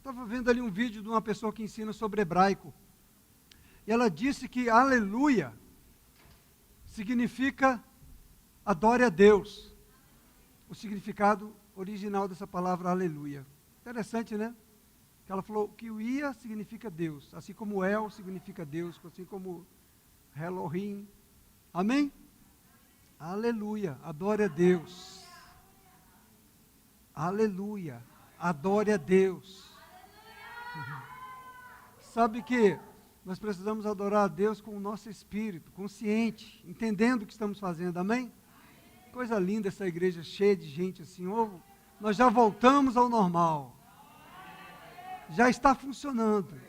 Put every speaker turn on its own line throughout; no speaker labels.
estava vendo ali um vídeo de uma pessoa que ensina sobre hebraico. E ela disse que aleluia significa adore a Deus. O significado original dessa palavra aleluia. Interessante, né? Que ela falou que o ia significa Deus, assim como El significa Deus, assim como Elohim. Amém? Aleluia, adore a Deus. Aleluia, adore a Deus. Sabe que nós precisamos adorar a Deus com o nosso espírito, consciente, entendendo o que estamos fazendo, amém? Coisa linda essa igreja cheia de gente assim, nós já voltamos ao normal. Já está funcionando.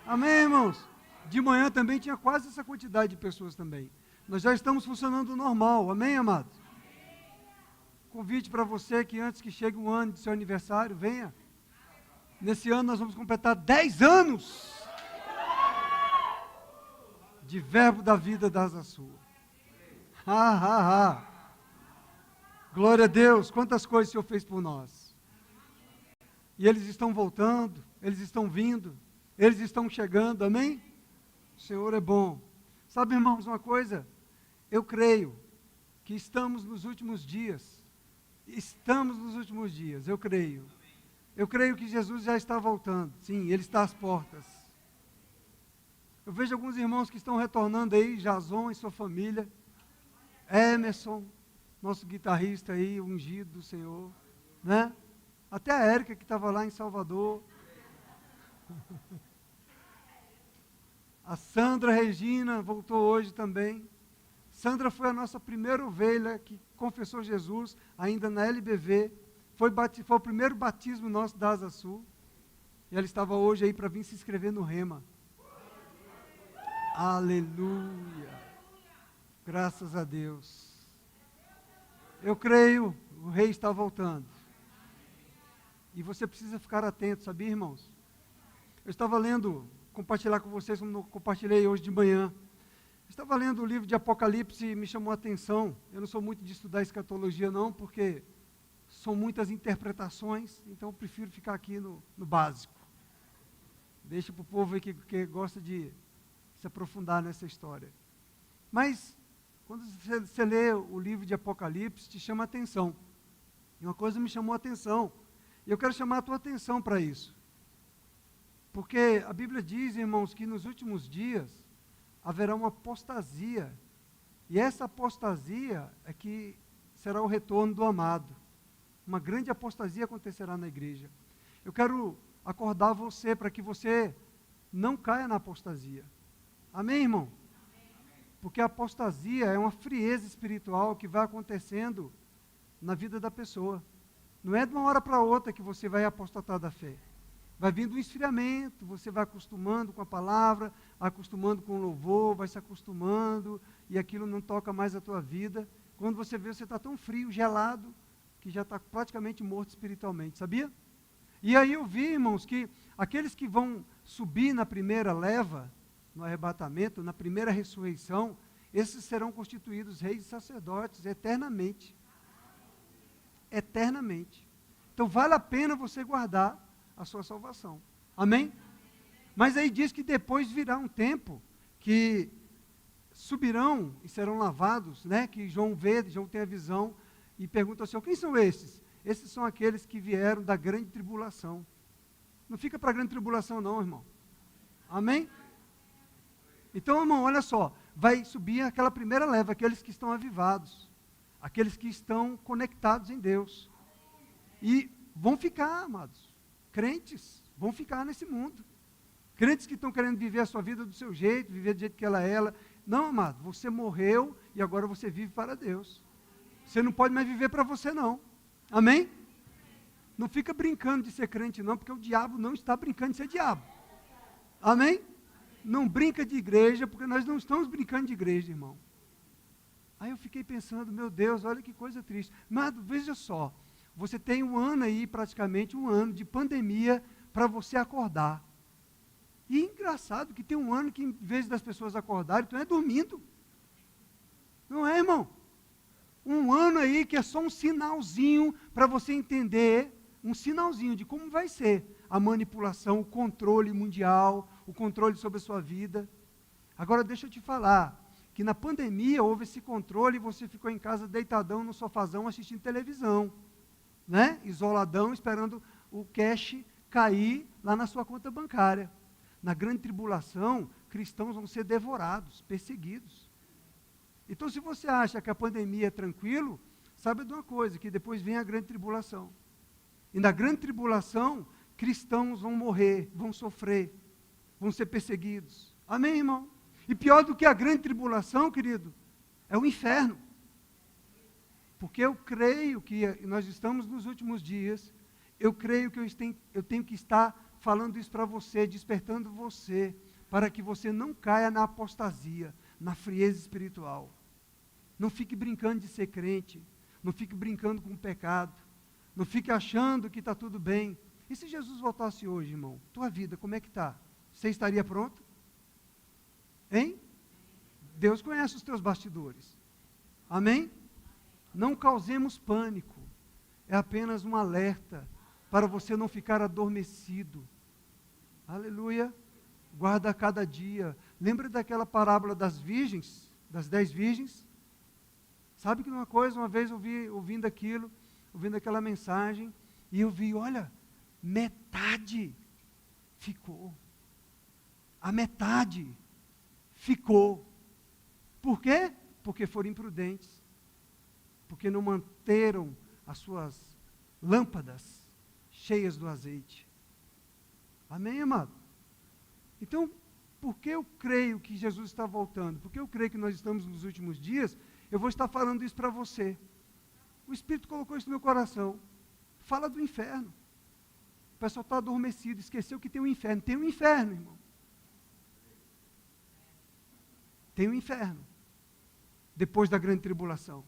Amém, irmãos? De manhã também tinha quase essa quantidade de pessoas também. Nós já estamos funcionando normal. Amém, amados? Convite para você que antes que chegue o ano de seu aniversário, venha. Nesse ano nós vamos completar 10 anos de Verbo da Vida da Asa Sul. Glória a Deus, quantas coisas o Senhor fez por nós. E eles estão voltando, eles estão vindo, eles estão chegando, amém? O Senhor é bom. Sabe, irmãos, uma coisa? Eu creio que estamos nos últimos dias. Estamos nos últimos dias, eu creio. Eu creio que Jesus já está voltando. Sim, Ele está às portas. Eu vejo alguns irmãos que estão retornando aí, Jason e sua família. Emerson, nosso guitarrista aí, ungido do Senhor, né? Até a Érica que estava lá em Salvador. A Sandra Regina voltou hoje também. Sandra foi a nossa primeira ovelha que confessou Jesus, ainda na LBV. Foi o primeiro batismo nosso da Asa Sul. E ela estava hoje aí para vir se inscrever no Rema. Aleluia. Graças a Deus. Eu creio, o Rei está voltando. E você precisa ficar atento, sabia, irmãos? Eu estava lendo, compartilhar com vocês, como eu compartilhei hoje de manhã. Eu estava lendo o livro de Apocalipse e me chamou a atenção. Eu não sou muito de estudar escatologia não, porque são muitas interpretações, então eu prefiro ficar aqui no básico. Deixa para o povo aí que gosta de se aprofundar nessa história. Mas, quando você lê o livro de Apocalipse, te chama a atenção. E uma coisa me chamou a atenção. E eu quero chamar a tua atenção para isso. Porque a Bíblia diz, irmãos, que nos últimos dias haverá uma apostasia. E essa apostasia é que será o retorno do amado. Uma grande apostasia acontecerá na igreja. Eu quero acordar você para que você não caia na apostasia. Amém, irmão? Porque a apostasia é uma frieza espiritual que vai acontecendo na vida da pessoa. Não é de uma hora para outra que você vai apostatar da fé. Vai vindo um esfriamento, você vai acostumando com a palavra, acostumando com o louvor, vai se acostumando, e aquilo não toca mais a tua vida. Quando você vê, você está tão frio, gelado, que já está praticamente morto espiritualmente, sabia? E aí eu vi, irmãos, que aqueles que vão subir na primeira leva, no arrebatamento, na primeira ressurreição, esses serão constituídos reis e sacerdotes eternamente. Eternamente. Então vale a pena você guardar a sua salvação. Amém? Mas aí diz que depois virá um tempo que subirão e serão lavados, né? Que João tem a visão e pergunta ao Senhor, quem são esses? Esses são aqueles que vieram da grande tribulação. Não fica para a grande tribulação não, irmão. Amém? Então, irmão, olha só, vai subir aquela primeira leva, aqueles que estão avivados, aqueles que estão conectados em Deus. E vão ficar, amados, crentes, vão ficar nesse mundo. Crentes que estão querendo viver a sua vida do seu jeito, viver do jeito que ela é. Não, amado, você morreu e agora você vive para Deus. Você não pode mais viver para você, não. Amém? Não fica brincando de ser crente, não, porque o diabo não está brincando de ser diabo. Amém? Não brinca de igreja, porque nós não estamos brincando de igreja, irmão. Aí eu fiquei pensando, meu Deus, olha que coisa triste. Mas veja só, você tem um ano aí, praticamente um ano de pandemia, para você acordar. E engraçado que tem um ano que, em vez das pessoas acordarem, tu é dormindo. Não é, irmão? Um ano aí que é só um sinalzinho para você entender um sinalzinho de como vai ser a manipulação, o controle mundial, o controle sobre a sua vida. Agora, deixa eu te falar, que na pandemia houve esse controle e você ficou em casa deitadão no sofazão assistindo televisão, né? Isoladão, esperando o cash cair lá na sua conta bancária. Na grande tribulação, cristãos vão ser devorados, perseguidos. Então, se você acha que a pandemia é tranquilo, saiba de uma coisa, que depois vem a grande tribulação. E na grande tribulação, cristãos vão morrer, vão sofrer, vão ser perseguidos. Amém, irmão? E pior do que a grande tribulação, querido, é o inferno. Porque eu creio que nós estamos nos últimos dias, eu creio que eu tenho que estar falando isso para você, despertando você, para que você não caia na apostasia, na frieza espiritual. Não fique brincando de ser crente, não fique brincando com o pecado, não fique achando que está tudo bem. E se Jesus voltasse hoje, irmão? Tua vida, como é que está? Você estaria pronto? Hein? Deus conhece os teus bastidores. Amém? Não causemos pânico. É apenas um alerta para você não ficar adormecido. Aleluia. Guarda cada dia. Lembra daquela parábola das virgens, das 10 virgens? Sabe que uma vez eu vi, ouvindo aquela mensagem, e eu vi, olha, metade ficou. A metade ficou. Por quê? Porque foram imprudentes. Porque não manteram as suas lâmpadas cheias do azeite. Amém, amado? Então, porque eu creio que Jesus está voltando, porque eu creio que nós estamos nos últimos dias, eu vou estar falando isso para você. O Espírito colocou isso no meu coração. Fala do inferno. O pessoal está adormecido, esqueceu que tem um inferno. Tem um inferno, irmão. Tem um inferno. Depois da grande tribulação.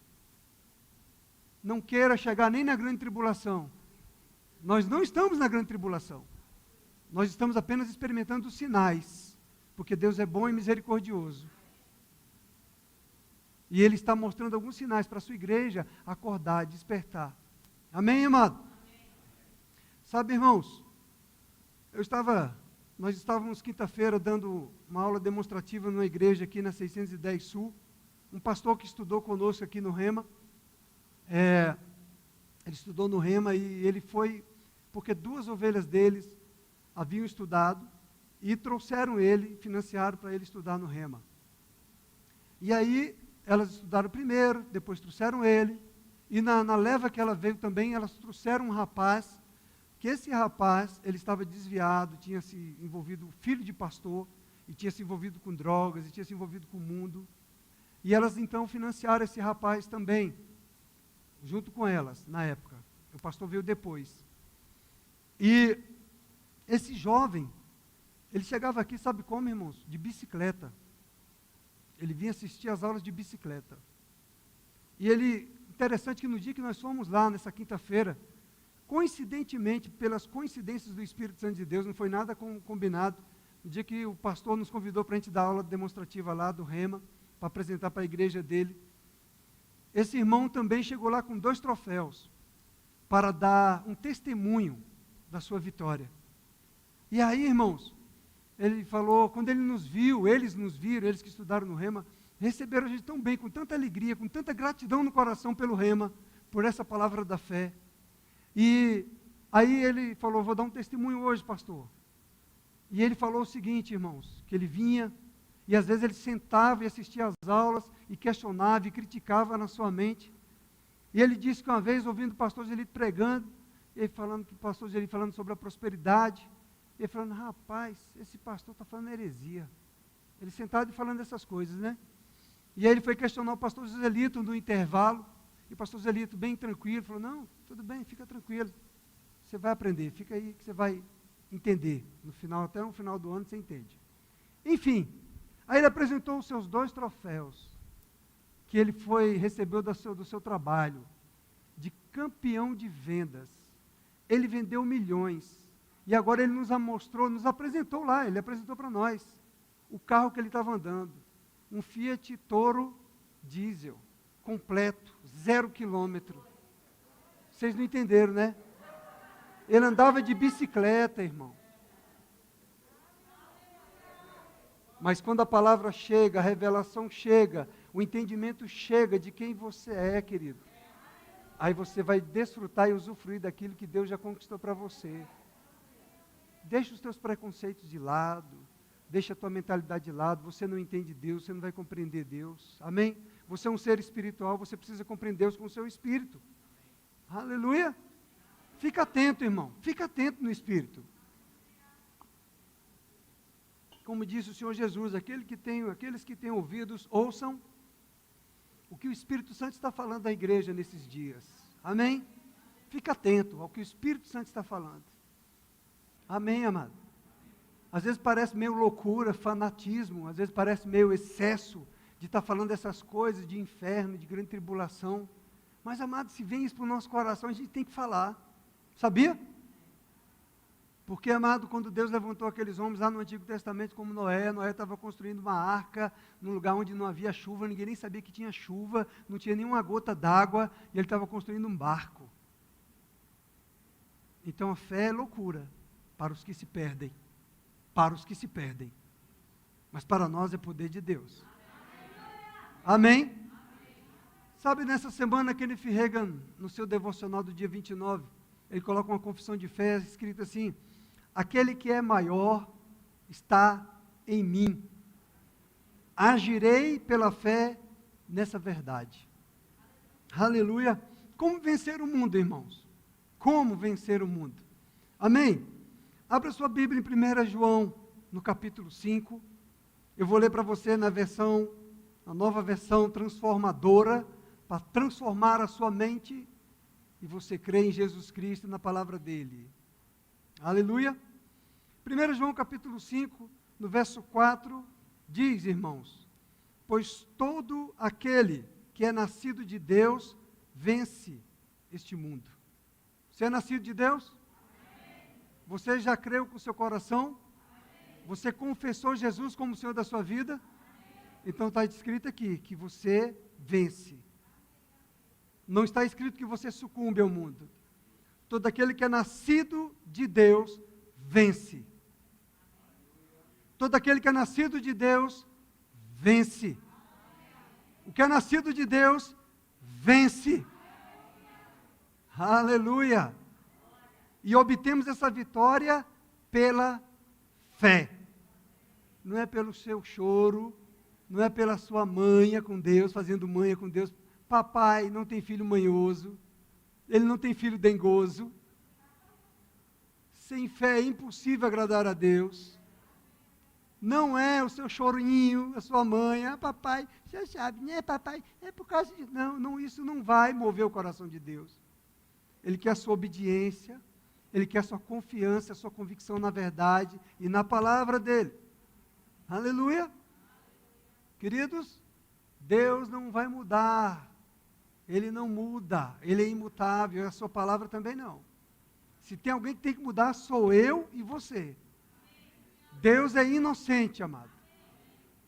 Não queira chegar nem na grande tribulação. Nós não estamos na grande tribulação. Nós estamos apenas experimentando os sinais. Porque Deus é bom e misericordioso. E Ele está mostrando alguns sinais para a sua igreja acordar, despertar. Amém, amado? Amém. Sabe, irmãos, nós estávamos quinta-feira dando uma aula demonstrativa numa igreja aqui na 610 Sul. Um pastor que estudou conosco aqui no Rema. Ele estudou no Rema e ele foi, porque 2 ovelhas deles haviam estudado e trouxeram ele, financiaram para ele estudar no Rema. E aí, elas estudaram primeiro, depois trouxeram ele, e na leva que ela veio também, elas trouxeram um rapaz, que esse rapaz, ele estava desviado, tinha se envolvido, filho de pastor, e tinha se envolvido com drogas, e tinha se envolvido com o mundo, e elas então financiaram esse rapaz também, junto com elas, na época. O pastor veio depois. E esse jovem, ele chegava aqui, sabe como, irmãos? De bicicleta. Ele vinha assistir às aulas de bicicleta. E interessante que no dia que nós fomos lá, nessa quinta-feira, coincidentemente, pelas coincidências do Espírito Santo de Deus, não foi nada combinado, no dia que o pastor nos convidou para a gente dar aula demonstrativa lá do Rema, para apresentar para a igreja dele, esse irmão também chegou lá com 2 troféus, para dar um testemunho da sua vitória. E aí, irmãos, ele falou, quando ele nos viu, eles nos viram, eles que estudaram no Rema, receberam a gente tão bem, com tanta alegria, com tanta gratidão no coração pelo Rema, por essa palavra da fé. E aí ele falou, vou dar um testemunho hoje, pastor. E ele falou o seguinte, irmãos, que ele vinha, e às vezes ele sentava e assistia às aulas, e questionava e criticava na sua mente. E ele disse que uma vez, ouvindo o pastor Zelito pregando, ele falando, que o pastor Zelito falando sobre a prosperidade, ele falando, rapaz, esse pastor está falando heresia. Ele sentado e falando essas coisas, né? E aí ele foi questionar o pastor Zelito no intervalo, e o pastor Zelito, bem tranquilo, falou, não, tudo bem, fica tranquilo, você vai aprender, fica aí que você vai entender. No final, até no final do ano você entende. Enfim, aí ele apresentou os seus 2 troféus, que ele recebeu do seu trabalho, de campeão de vendas. Ele vendeu milhões. E agora ele nos apresentou lá, ele apresentou para nós o carro que ele estava andando. Um Fiat Toro diesel, completo, 0 quilômetro. Vocês não entenderam, né? Ele andava de bicicleta, irmão. Mas quando a palavra chega, a revelação chega, o entendimento chega de quem você é, querido. Aí você vai desfrutar e usufruir daquilo que Deus já conquistou para você. Deixa os teus preconceitos de lado, deixa a tua mentalidade de lado, você não entende Deus, você não vai compreender Deus. Amém? Você é um ser espiritual, você precisa compreender Deus com o seu espírito. Aleluia! Fica atento, irmão, fica atento no espírito. Como disse o Senhor Jesus, aqueles que têm ouvidos, ouçam o que o Espírito Santo está falando à igreja nesses dias. Amém? Fica atento ao que o Espírito Santo está falando. Amém, amado? Às vezes parece meio loucura, fanatismo, às vezes parece meio excesso de estar falando essas coisas de inferno, de grande tribulação. Mas, amado, se vem isso para o nosso coração, a gente tem que falar. Sabia? Porque, amado, quando Deus levantou aqueles homens lá no Antigo Testamento, como Noé estava construindo uma arca, num lugar onde não havia chuva, ninguém nem sabia que tinha chuva, não tinha nenhuma gota d'água, e ele estava construindo um barco. Então a fé é loucura para os que se perdem, mas para nós é poder de Deus. Amém? Sabe, nessa semana, Kenneth Hagin, no seu devocional do dia 29, ele coloca uma confissão de fé escrita assim: aquele que é maior está em mim. Agirei pela fé nessa verdade. Aleluia. Como vencer o mundo, irmãos? Como vencer o mundo? Amém? Abra sua Bíblia em 1 João, no capítulo 5. Eu vou ler para você na nova versão transformadora, para transformar a sua mente e você crê em Jesus Cristo e na palavra dele. Aleluia. 1 João capítulo 5, no verso 4, diz, irmãos: pois todo aquele que é nascido de Deus vence este mundo. Você é nascido de Deus? Amém. Você já creu com o seu coração? Amém. Você confessou Jesus como o Senhor da sua vida? Amém. Então está escrito aqui que você vence. Não está escrito que você sucumbe ao mundo. Todo aquele que é nascido de Deus, vence. Todo aquele que é nascido de Deus, vence. O que é nascido de Deus, vence. Aleluia. E obtemos essa vitória pela fé. Não é pelo seu choro, não é pela sua manha com Deus, fazendo manha com Deus. Papai não tem filho manhoso, ele não tem filho dengoso. Sem fé é impossível agradar a Deus. Não é o seu chorinho, a sua mãe, papai, você sabe, né, papai, é por causa de... Não, isso não vai mover o coração de Deus. Ele quer a sua obediência, ele quer a sua confiança, a sua convicção na verdade e na palavra dele. Aleluia. Queridos, Deus não vai mudar. Ele não muda, ele é imutável, a sua palavra também não. Se tem alguém que tem que mudar, sou eu e você. Deus é inocente, amado.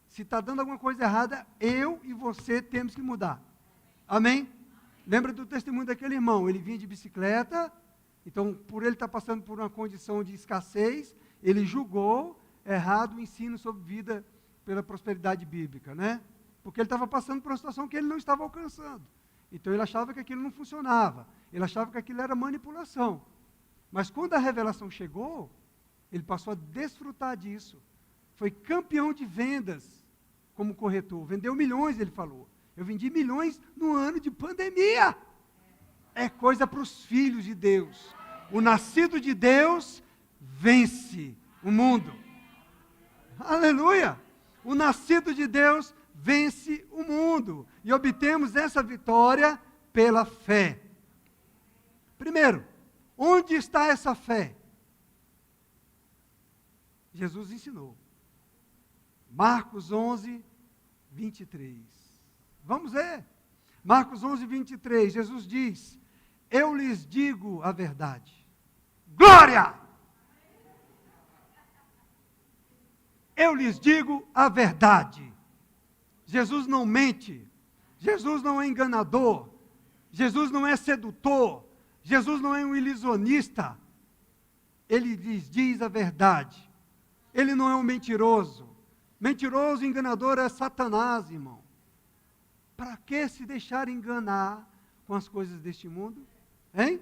Se está dando alguma coisa errada, eu e você temos que mudar. Amém? Lembra do testemunho daquele irmão? Ele vinha de bicicleta, então por ele estar passando por uma condição de escassez, ele julgou errado o ensino sobre vida pela prosperidade bíblica, né? Porque ele estava passando por uma situação que ele não estava alcançando. Então ele achava que aquilo não funcionava, ele achava que aquilo era manipulação. Mas quando a revelação chegou, ele passou a desfrutar disso. Foi campeão de vendas como corretor, vendeu milhões, ele falou. Eu vendi milhões no ano de pandemia. É coisa para os filhos de Deus. O nascido de Deus vence o mundo. Aleluia! O nascido de Deus vence o mundo. E obtemos essa vitória pela fé. Primeiro, onde está essa fé? Jesus ensinou. Marcos 11, 23. Vamos ver. Marcos 11, 23. Jesus diz: eu lhes digo a verdade. Glória! Eu lhes digo a verdade. Jesus não mente, Jesus não é enganador, Jesus não é sedutor, Jesus não é um ilusionista, ele lhes diz a verdade. Ele não é um mentiroso. Mentiroso e enganador é Satanás, irmão. Para que se deixar enganar com as coisas deste mundo? Hein?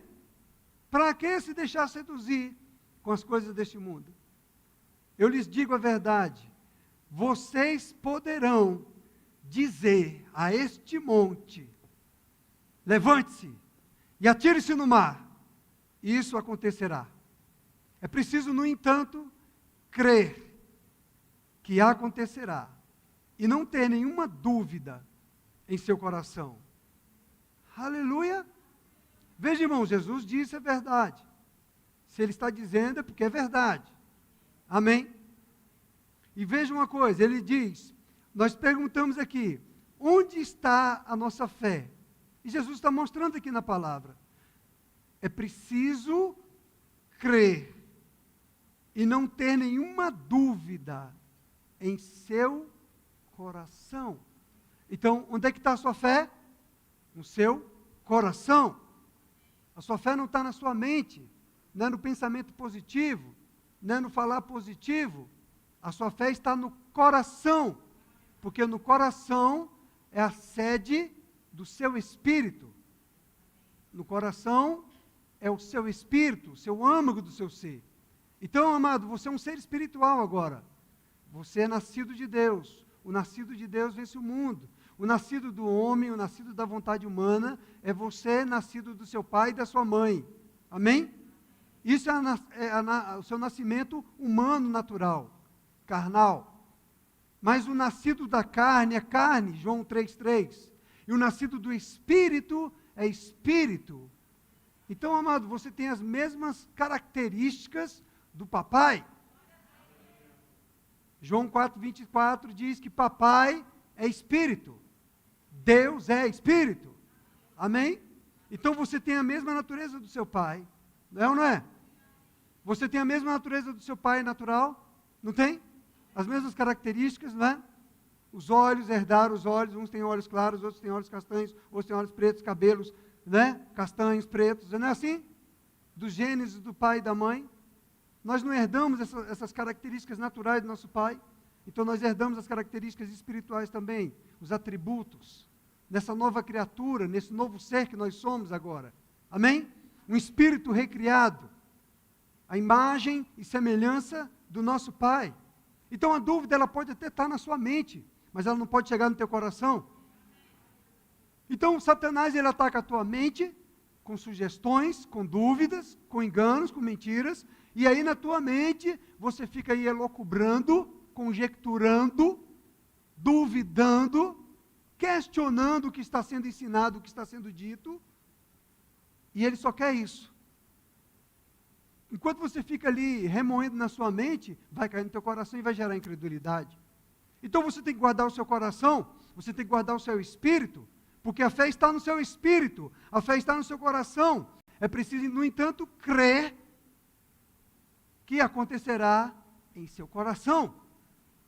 Para que se deixar seduzir com as coisas deste mundo? Eu lhes digo a verdade. Vocês poderão dizer a este monte: levante-se e atire-se no mar. E isso acontecerá. É preciso, no entanto, crer que acontecerá e não ter nenhuma dúvida em seu coração. Aleluia! Veja, irmão, Jesus disse a verdade. Se ele está dizendo é porque é verdade. Amém? E veja uma coisa, ele diz, nós perguntamos aqui, onde está a nossa fé? E Jesus está mostrando aqui na palavra. É preciso crer e não ter nenhuma dúvida em seu coração. Então, onde é que está a sua fé? No seu coração. A sua fé não está na sua mente, não é no pensamento positivo, não é no falar positivo. A sua fé está no coração, porque no coração é a sede do seu espírito. No coração é o seu espírito, o seu âmago do seu ser. Então, amado, você é um ser espiritual agora. Você é nascido de Deus. O nascido de Deus vence o mundo. O nascido do homem, o nascido da vontade humana, é você nascido do seu pai e da sua mãe. Amém? Isso é o seu nascimento humano natural, carnal. Mas o nascido da carne é carne, João 3,3. E o nascido do espírito é espírito. Então, amado, você tem as mesmas características do papai. João 4,24 diz que papai é espírito. Deus é espírito. Amém? Então você tem a mesma natureza do seu pai. Não é ou não é? Você tem a mesma natureza do seu pai natural? Não tem? As mesmas características, não é? Os olhos, herdaram os olhos. Uns têm olhos claros, outros têm olhos castanhos, outros têm olhos pretos, cabelos, né? Castanhos, pretos. Não é assim? Dos genes do pai e da mãe. Nós não herdamos essas características naturais do nosso pai. Então nós herdamos as características espirituais também, os atributos, nessa nova criatura, nesse novo ser que nós somos agora. Amém? Um espírito recriado, a imagem e semelhança do nosso Pai. Então a dúvida ela pode até estar na sua mente, mas ela não pode chegar no teu coração. Então Satanás ele ataca a tua mente com sugestões, com dúvidas, com enganos, com mentiras, e aí na tua mente você fica aí elucubrando, conjecturando, duvidando, questionando o que está sendo ensinado, o que está sendo dito, e ele só quer isso. Enquanto você fica ali remoendo na sua mente, vai cair no teu coração e vai gerar incredulidade. Então você tem que guardar o seu coração, você tem que guardar o seu espírito, porque a fé está no seu espírito, a fé está no seu coração. É preciso, no entanto, crer que acontecerá em seu coração.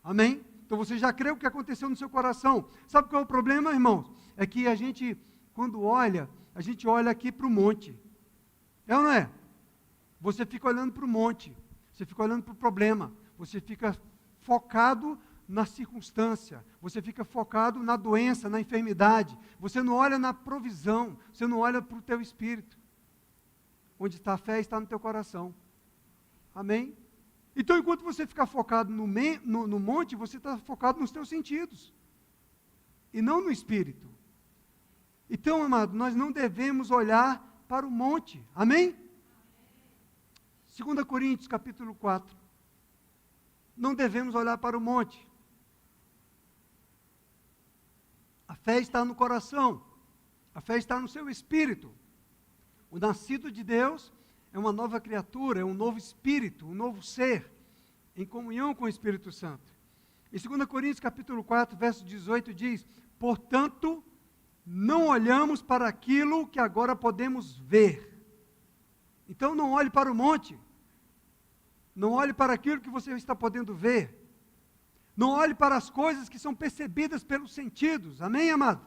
Amém? Então você já crê o que aconteceu no seu coração. Sabe qual é o problema, irmãos? É que a gente, quando olha, a gente olha aqui para o monte. É ou não é? Você fica olhando para o monte, você fica olhando para o problema, você fica focado na circunstância, você fica focado na doença, na enfermidade, você não olha na provisão, você não olha para o teu espírito. Onde está a fé está no teu coração. Amém? Então, enquanto você ficar focado no monte, você está focado nos teus sentidos, e não no espírito. Então, amado, nós não devemos olhar para o monte. Amém? 2 Coríntios, capítulo 4. Não devemos olhar para o monte. A fé está no coração. A fé está no seu espírito. O nascido de Deus é uma nova criatura, é um novo espírito, um novo ser, em comunhão com o Espírito Santo. Em 2 Coríntios, capítulo 4, verso 18, diz: portanto, não olhamos para aquilo que agora podemos ver. Então não olhe para o monte. Não olhe para aquilo que você está podendo ver. Não olhe para as coisas que são percebidas pelos sentidos. Amém, amado?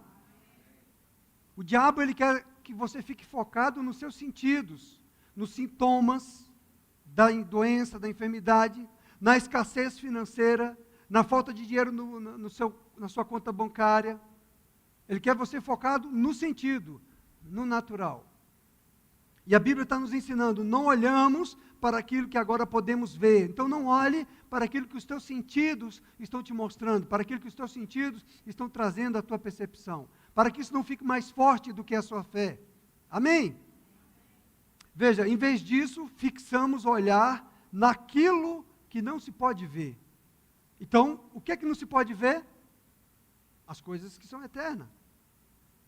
O diabo, ele quer que você fique focado nos seus sentidos, nos sintomas da doença, da enfermidade, na escassez financeira, na falta de dinheiro na sua conta bancária. Ele quer você focado no sentido, no natural. E a Bíblia está nos ensinando, não olhamos para aquilo que agora podemos ver. Então não olhe para aquilo que os teus sentidos estão te mostrando, para aquilo que os teus sentidos estão trazendo à tua percepção, para que isso não fique mais forte do que a sua fé. Amém? Veja, em vez disso, fixamos o olhar naquilo que não se pode ver. Então, o que é que não se pode ver? As coisas que são eternas.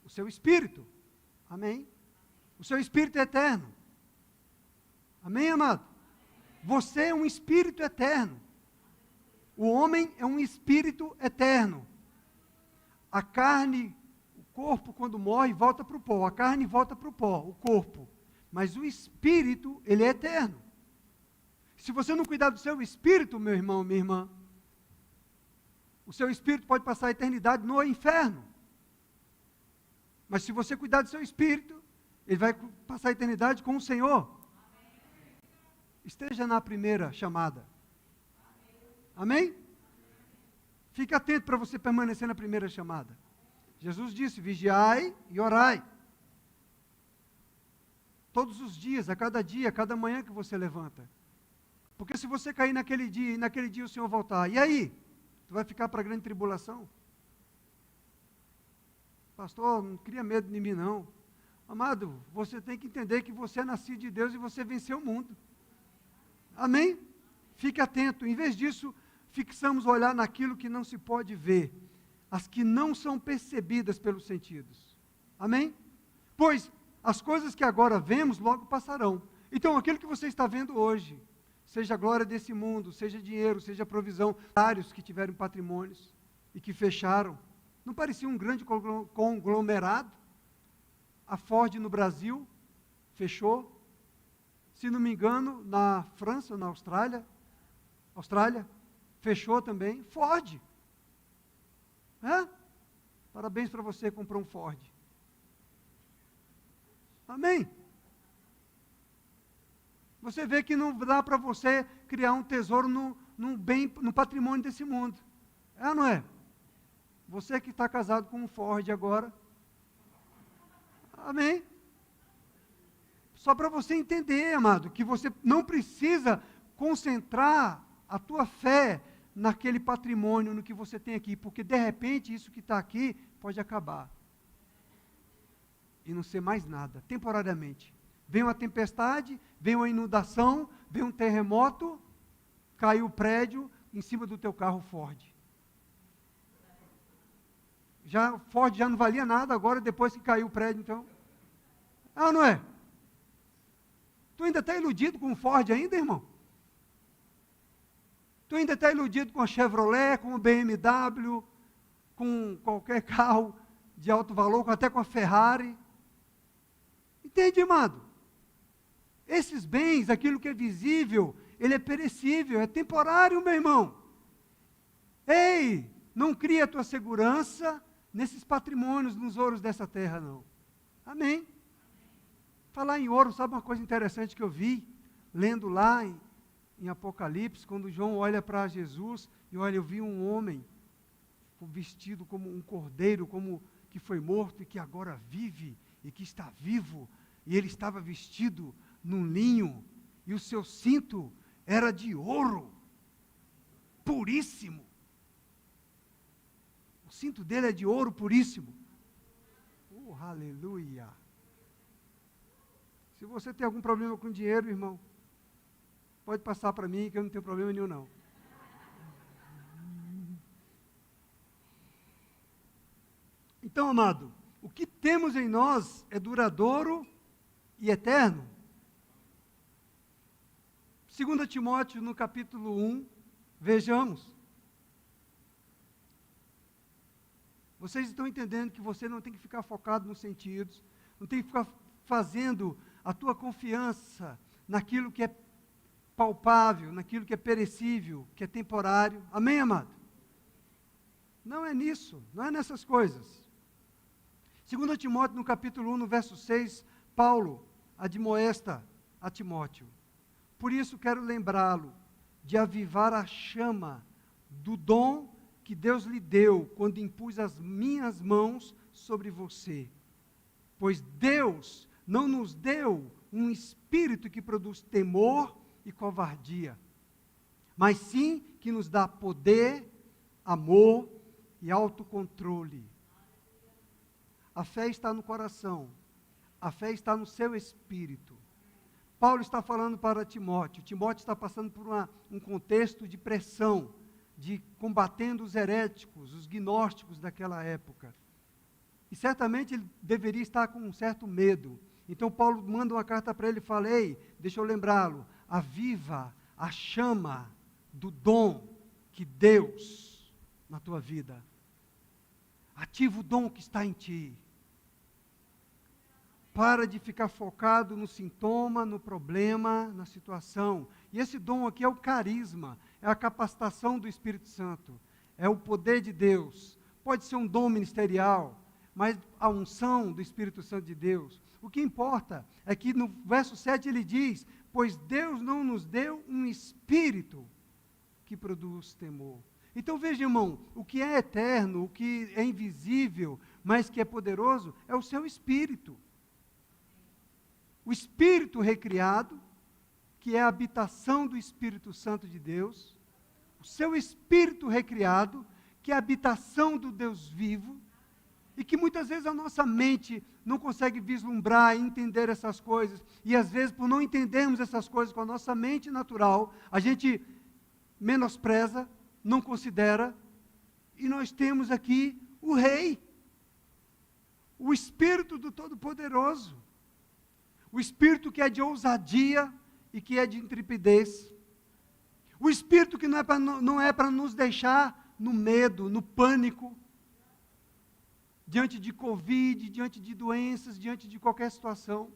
O seu espírito. Amém? O seu espírito é eterno. Amém, amado? Você é um espírito eterno. O homem é um espírito eterno. A carne, o corpo, quando morre, volta para o pó. A carne volta para o pó, o corpo. Mas o espírito, ele é eterno. Se você não cuidar do seu espírito, meu irmão, minha irmã, o seu espírito pode passar a eternidade no inferno. Mas se você cuidar do seu espírito, ele vai passar a eternidade com o Senhor. Esteja na primeira chamada. Amém? Fique atento para você permanecer na primeira chamada. Jesus disse, vigiai e orai. Todos os dias, a cada manhã que você levanta. Porque se você cair naquele dia, e naquele dia o Senhor voltar, e aí? Tu vai ficar para a grande tribulação? Pastor, não cria medo de mim não. Amado, você tem que entender que você é nascido de Deus e você venceu o mundo. Amém? Fique atento. Em vez disso, fixamos o olhar naquilo que não se pode ver. As que não são percebidas pelos sentidos. Amém? Pois as coisas que agora vemos logo passarão. Então, aquilo que você está vendo hoje, seja a glória desse mundo, seja dinheiro, seja provisão, vários que tiveram patrimônios e que fecharam, não parecia um grande conglomerado? A Ford no Brasil fechou, se não me engano, na França ou na Austrália, fechou também, Ford. Parabéns para você que comprou um Ford. Amém? Você vê que não dá para você criar um tesouro no patrimônio desse mundo. É ou não é? Você que está casado com um Ford agora. Amém? Só para você entender, amado, que você não precisa concentrar a tua fé naquele patrimônio, no que você tem aqui, porque de repente isso que está aqui pode acabar. E não ser mais nada, temporariamente. Vem uma tempestade, vem uma inundação, vem um terremoto, caiu o prédio em cima do teu carro Ford. Ford já não valia nada agora, depois que caiu o prédio, então. Não é? Tu ainda está iludido com o Ford ainda, irmão? Tu ainda está iludido com a Chevrolet, com o BMW, com qualquer carro de alto valor, até com a Ferrari. Entende, amado? Esses bens, aquilo que é visível, ele é perecível, é temporário, meu irmão. Ei, não cria a tua segurança nesses patrimônios, nos ouros dessa terra, não. Amém? Falar em ouro, sabe uma coisa interessante que eu vi, lendo lá em Apocalipse, quando João olha para Jesus, e olha, eu vi um homem vestido como um cordeiro, como que foi morto e que agora vive, e que está vivo, e ele estava vestido num linho, e o seu cinto era de ouro, puríssimo. O cinto dele é de ouro puríssimo. Aleluia! Se você tem algum problema com dinheiro, irmão, pode passar para mim, que eu não tenho problema nenhum, não. Então, amado, o que temos em nós é duradouro e eterno. 2 Timóteo, no capítulo 1, vejamos. Vocês estão entendendo que você não tem que ficar focado nos sentidos, não tem que ficar fazendo a tua confiança naquilo que é palpável, naquilo que é perecível, que é temporário. Amém, amado? Não é nisso, não é nessas coisas. 2 Timóteo, no capítulo 1, no verso 6, Paulo admoesta a Timóteo. Por isso quero lembrá-lo de avivar a chama do dom que Deus lhe deu quando impus as minhas mãos sobre você. Pois Deus não nos deu um espírito que produz temor e covardia, mas sim que nos dá poder, amor e autocontrole. A fé está no coração, a fé está no seu espírito. Paulo está falando para Timóteo. Timóteo está passando por um contexto de pressão, de combatendo os heréticos, os gnósticos daquela época. E certamente ele deveria estar com um certo medo. Então Paulo manda uma carta para ele e fala: ei, deixa eu lembrá-lo, aviva a chama do dom que Deus na tua vida. Ativa o dom que está em ti. Para de ficar focado no sintoma, no problema, na situação. E esse dom aqui é o carisma, é a capacitação do Espírito Santo, é o poder de Deus. Pode ser um dom ministerial, mas a unção do Espírito Santo de Deus. O que importa é que no verso 7 ele diz: pois Deus não nos deu um espírito que produz temor. Então veja, irmão, o que é eterno, o que é invisível, mas que é poderoso, é o seu espírito. O espírito recriado, que é a habitação do Espírito Santo de Deus, o seu espírito recriado, que é a habitação do Deus vivo, e que muitas vezes a nossa mente não consegue vislumbrar e entender essas coisas, e às vezes por não entendermos essas coisas com a nossa mente natural, a gente menospreza, não considera, e nós temos aqui o Rei, o Espírito do Todo-Poderoso, o Espírito que é de ousadia e que é de intrepidez, o Espírito que não é para nos deixar no medo, no pânico, diante de Covid, diante de doenças, diante de qualquer situação.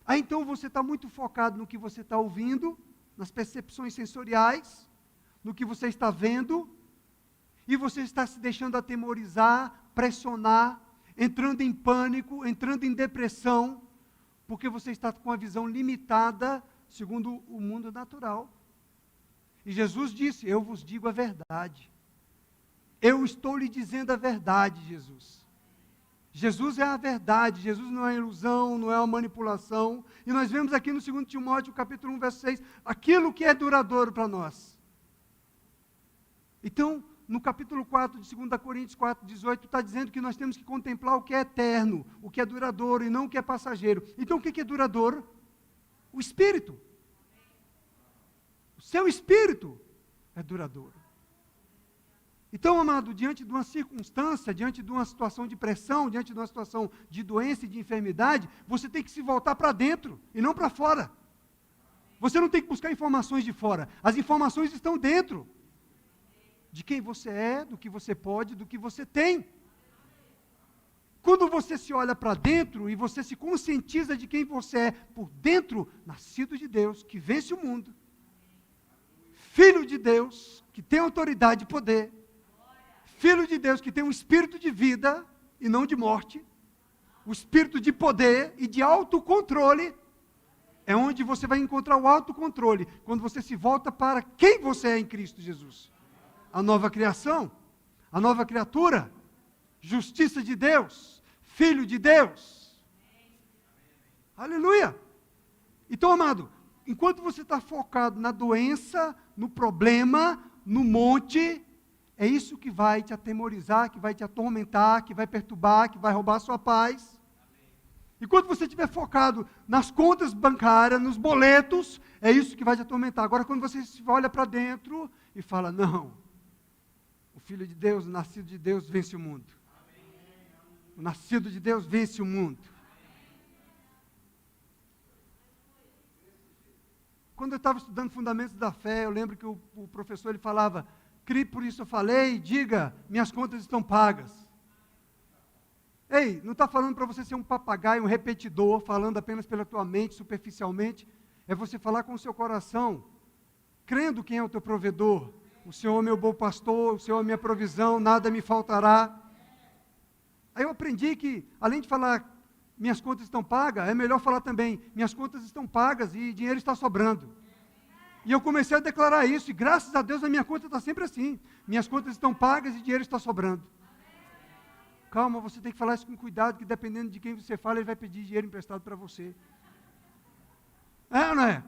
Aí então você está muito focado no que você está ouvindo, nas percepções sensoriais, no que você está vendo, e você está se deixando atemorizar, pressionar, entrando em pânico, entrando em depressão, porque você está com a visão limitada, segundo o mundo natural. E Jesus disse: eu vos digo a verdade. Eu estou lhe dizendo a verdade, Jesus. Jesus é a verdade, Jesus não é ilusão, não é uma manipulação. E nós vemos aqui no 2 Timóteo, capítulo 1, verso 6, aquilo que é duradouro para nós. Então, no capítulo 4 de 2 Coríntios 4, 18, está dizendo que nós temos que contemplar o que é eterno, o que é duradouro e não o que é passageiro. Então, o que é duradouro? O Espírito. O seu Espírito é duradouro. Então, amado, diante de uma circunstância, diante de uma situação de pressão, diante de uma situação de doença e de enfermidade, você tem que se voltar para dentro e não para fora. Você não tem que buscar informações de fora. As informações estão dentro. De quem você é, do que você pode, do que você tem. Quando você se olha para dentro e você se conscientiza de quem você é por dentro, nascido de Deus, que vence o mundo, filho de Deus, que tem autoridade e poder, filho de Deus que tem um espírito de vida e não de morte, o espírito de poder e de autocontrole, é onde você vai encontrar o autocontrole, quando você se volta para quem você é em Cristo Jesus. A nova criação, a nova criatura, justiça de Deus, filho de Deus. Aleluia! Então, amado, enquanto você está focado na doença, no problema, no monte, é isso que vai te atemorizar, que vai te atormentar, que vai perturbar, que vai roubar a sua paz. Enquanto você estiver focado nas contas bancárias, nos boletos, é isso que vai te atormentar. Agora, quando você olha para dentro e fala: não, o Filho de Deus, o nascido de Deus, vence o mundo. O nascido de Deus vence o mundo. Quando eu estava estudando Fundamentos da Fé, eu lembro que o professor ele falava: crie, por isso eu falei, diga, minhas contas estão pagas. Ei, não está falando para você ser um papagaio, um repetidor, falando apenas pela tua mente, superficialmente. É você falar com o seu coração, crendo quem é o teu provedor. O Senhor é meu bom pastor, o Senhor é minha provisão, nada me faltará. Aí eu aprendi que, além de falar minhas contas estão pagas, é melhor falar também, minhas contas estão pagas e dinheiro está sobrando. E eu comecei a declarar isso, e graças a Deus a minha conta está sempre assim. Minhas contas estão pagas e dinheiro está sobrando. Calma, você tem que falar isso com cuidado, que dependendo de quem você fala, ele vai pedir dinheiro emprestado para você. É ou não é?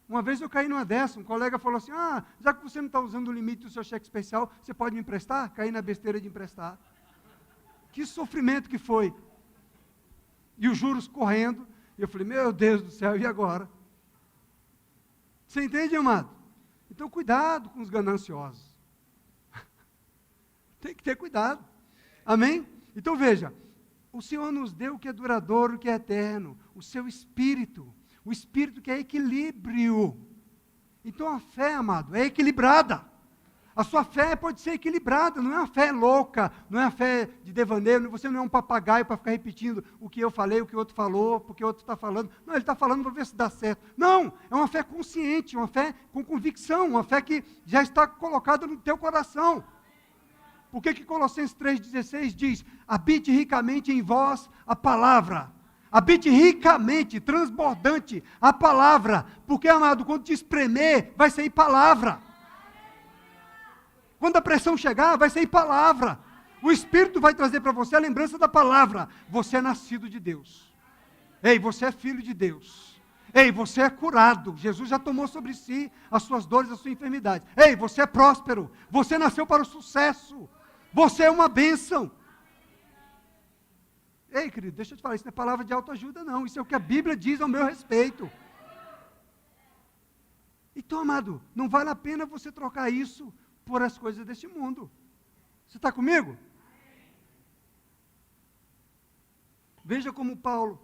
Uma vez eu caí numa dessa, um colega falou assim, já que você não está usando o limite do seu cheque especial, você pode me emprestar? Caí na besteira de emprestar. Que sofrimento que foi. E os juros correndo, e eu falei, meu Deus do céu, e agora? Você entende, amado? Então, cuidado com os gananciosos. Tem que ter cuidado. Amém? Então, veja, o Senhor nos deu o que é duradouro, o que é eterno, o seu Espírito, o Espírito que é equilíbrio. Então, a fé, amado, é equilibrada. A sua fé pode ser equilibrada, não é uma fé louca, não é uma fé de devaneio, você não é um papagaio para ficar repetindo o que eu falei, o que o outro falou, porque o outro está falando. Não, ele está falando para ver se dá certo. Não, é uma fé consciente, uma fé com convicção, uma fé que já está colocada no teu coração. Por que Colossenses 3,16 diz, habite ricamente em vós a palavra. Habite ricamente, transbordante a palavra, porque, amado, quando te espremer, vai sair palavra. Quando a pressão chegar, vai sair palavra. O Espírito vai trazer para você a lembrança da palavra. Você é nascido de Deus. Ei, você é filho de Deus. Ei, você é curado. Jesus já tomou sobre si as suas dores, as suas enfermidades. Ei, você é próspero. Você nasceu para o sucesso. Você é uma bênção. Ei, querido, deixa eu te falar, isso não é palavra de autoajuda, não. Isso é o que a Bíblia diz ao meu respeito. Então, amado, não vale a pena você trocar isso por as coisas deste mundo. Você está comigo? Veja como Paulo,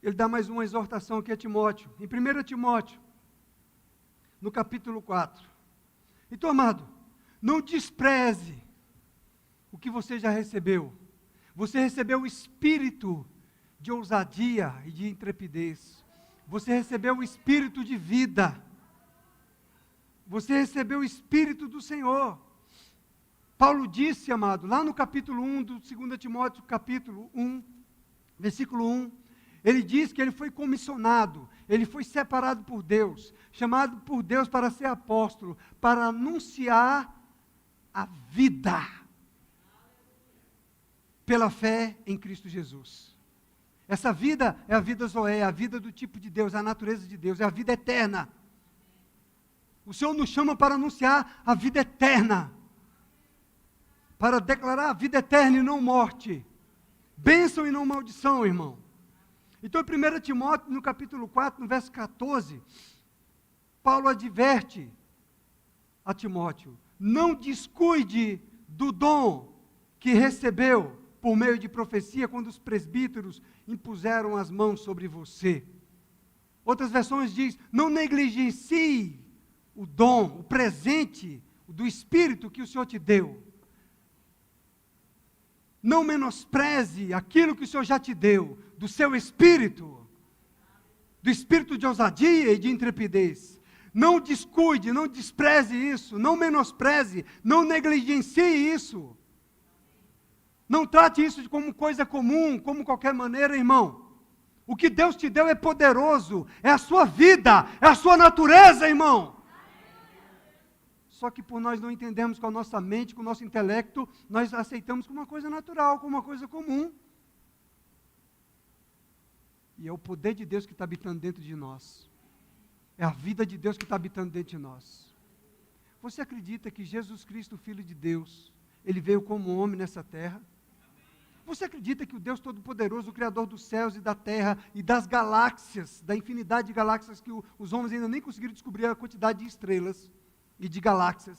ele dá mais uma exortação aqui a Timóteo, em 1 Timóteo, no capítulo 4. Então, amado, não despreze o que você já recebeu. Você recebeu o espírito de ousadia e de intrepidez. Você recebeu o espírito de vida. Você recebeu o Espírito do Senhor. Paulo disse, amado, lá no capítulo 1 do 2 Timóteo, capítulo 1, versículo 1, ele diz que ele foi comissionado, ele foi separado por Deus, chamado por Deus para ser apóstolo, para anunciar a vida pela fé em Cristo Jesus. Essa vida é a vida Zoé, é a vida do tipo de Deus, é a natureza de Deus, é a vida eterna. O Senhor nos chama para anunciar a vida eterna, para declarar a vida eterna e não morte, bênção e não maldição, irmão. Então, em 1 Timóteo, no capítulo 4, no verso 14, Paulo adverte a Timóteo, não descuide do dom que recebeu por meio de profecia, quando os presbíteros impuseram as mãos sobre você. Outras versões diz, não negligencie o dom, o presente do Espírito que o Senhor te deu. Não menospreze aquilo que o Senhor já te deu, do seu Espírito, do Espírito de ousadia e de intrepidez. Não descuide, não despreze isso, não menospreze, não negligencie isso. Não trate isso como coisa comum, como qualquer maneira, irmão. O que Deus te deu é poderoso, é a sua vida, é a sua natureza, irmão. Só que por nós não entendermos com a nossa mente, com o nosso intelecto, nós aceitamos como uma coisa natural, como uma coisa comum. E é o poder de Deus que está habitando dentro de nós. É a vida de Deus que está habitando dentro de nós. Você acredita que Jesus Cristo, Filho de Deus, Ele veio como homem nessa terra? Você acredita que o Deus Todo-Poderoso, o Criador dos céus e da terra e das galáxias, da infinidade de galáxias que os homens ainda nem conseguiram descobrir a quantidade de estrelas e de galáxias.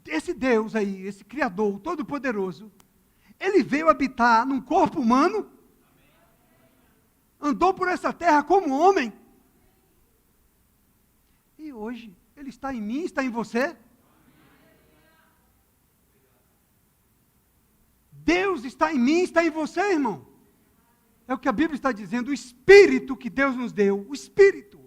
Esse Deus aí, esse Criador, o Todo-Poderoso, Ele veio habitar num corpo humano, andou por essa terra como homem, e hoje Ele está em mim, está em você. Deus está em mim, está em você, irmão. É o que a Bíblia está dizendo, o Espírito que Deus nos deu, o Espírito.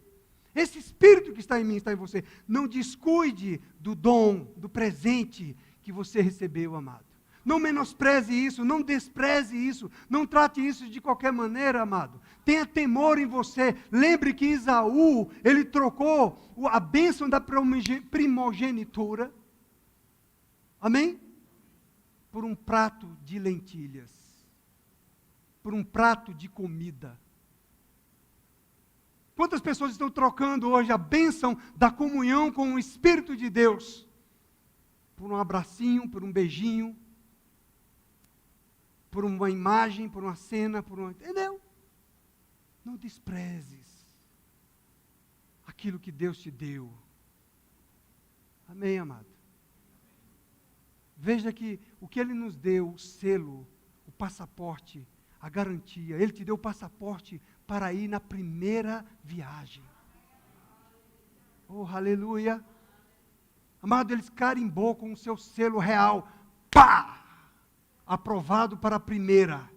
Esse Espírito que está em mim, está em você. Não descuide do dom, do presente que você recebeu, amado. Não menospreze isso, não despreze isso, não trate isso de qualquer maneira, amado. Tenha temor em você. Lembre que Esaú, ele trocou a bênção da primogenitura, amém? Por um prato de lentilhas, por um prato de comida. Quantas pessoas estão trocando hoje a bênção da comunhão com o Espírito de Deus por um abracinho, por um beijinho, por uma imagem, por uma cena, entendeu? Não desprezes aquilo que Deus te deu. Amém, amado? Veja que o que Ele nos deu, o selo, o passaporte, a garantia, Ele te deu o passaporte para ir na primeira viagem. Oh, aleluia! Amado, Ele carimbou com o seu selo real. Pá! Aprovado para a primeira.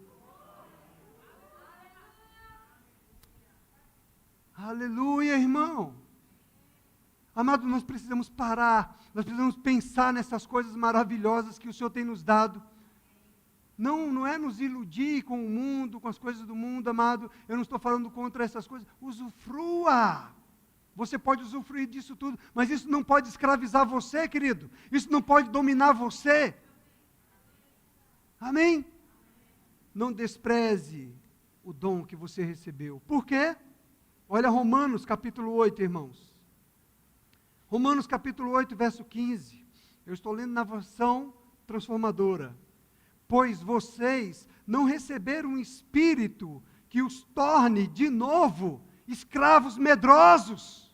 Aleluia, irmão. Amado, nós precisamos parar, nós precisamos pensar nessas coisas maravilhosas que o Senhor tem nos dado. Não é nos iludir com o mundo, com as coisas do mundo, amado. Eu não estou falando contra essas coisas. Usufrua. Você pode usufruir disso tudo, mas isso não pode escravizar você, querido. Isso não pode dominar você. Amém? Não despreze o dom que você recebeu. Por quê? Olha Romanos capítulo 8, irmãos. Romanos capítulo 8, verso 15. Eu estou lendo na versão transformadora. Pois vocês não receberam um espírito que os torne de novo escravos medrosos.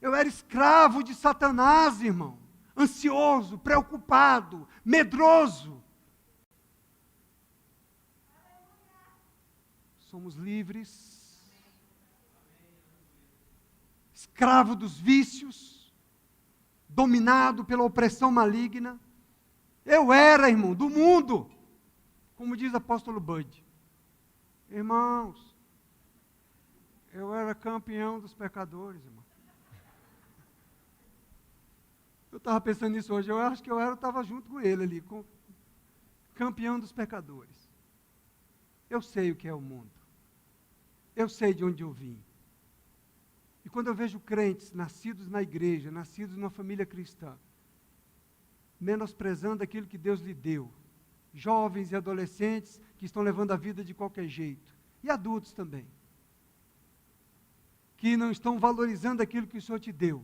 Eu era escravo de Satanás, irmão. Ansioso, preocupado, medroso. Somos livres. Escravo dos vícios, dominado pela opressão maligna. Eu era, irmão, do mundo, como diz o apóstolo Bud. Irmãos, eu era campeão dos pecadores, irmão. Eu estava pensando nisso hoje, eu acho que eu estava junto com ele ali, campeão dos pecadores. Eu sei o que é o mundo. Eu sei de onde eu vim. E quando eu vejo crentes nascidos na igreja, nascidos numa família cristã, menosprezando aquilo que Deus lhe deu, jovens e adolescentes que estão levando a vida de qualquer jeito, e adultos também, que não estão valorizando aquilo que o Senhor te deu,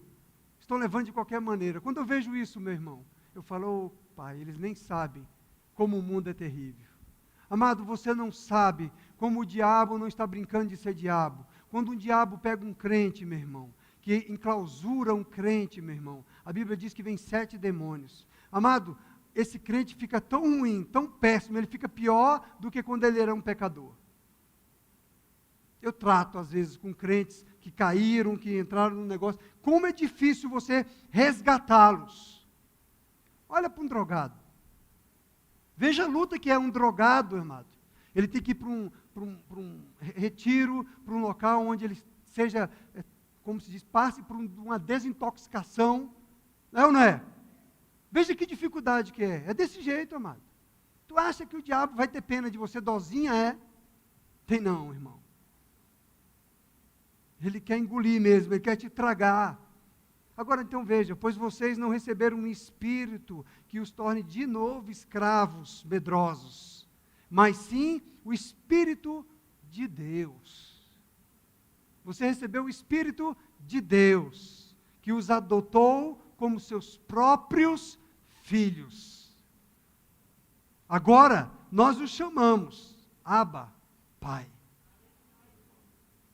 estão levando de qualquer maneira. Quando eu vejo isso, meu irmão, eu falo, oh, pai, eles nem sabem como o mundo é terrível. Amado, você não sabe como o diabo não está brincando de ser diabo. Quando um diabo pega um crente, meu irmão, que enclausura um crente, meu irmão, a Bíblia diz que vem 7 demônios. Amado, esse crente fica tão ruim, tão péssimo, ele fica pior do que quando ele era um pecador. Eu trato, às vezes, com crentes que caíram, que entraram no negócio. Como é difícil você resgatá-los. Olha para um drogado. Veja a luta que é um drogado, amado. Ele tem que ir para um retiro, para um local onde ele seja, como se diz, passe por uma desintoxicação. É ou não é? Veja que dificuldade que é. É desse jeito, amado. Tu acha que o diabo vai ter pena de você dozinha? É? Tem não, irmão. Ele quer engolir mesmo, ele quer te tragar. Agora então veja, pois vocês não receberam um espírito que os torne de novo escravos medrosos, mas sim o Espírito de Deus. Você recebeu o Espírito de Deus, que os adotou como seus próprios filhos. Agora, nós os chamamos Abba, Pai.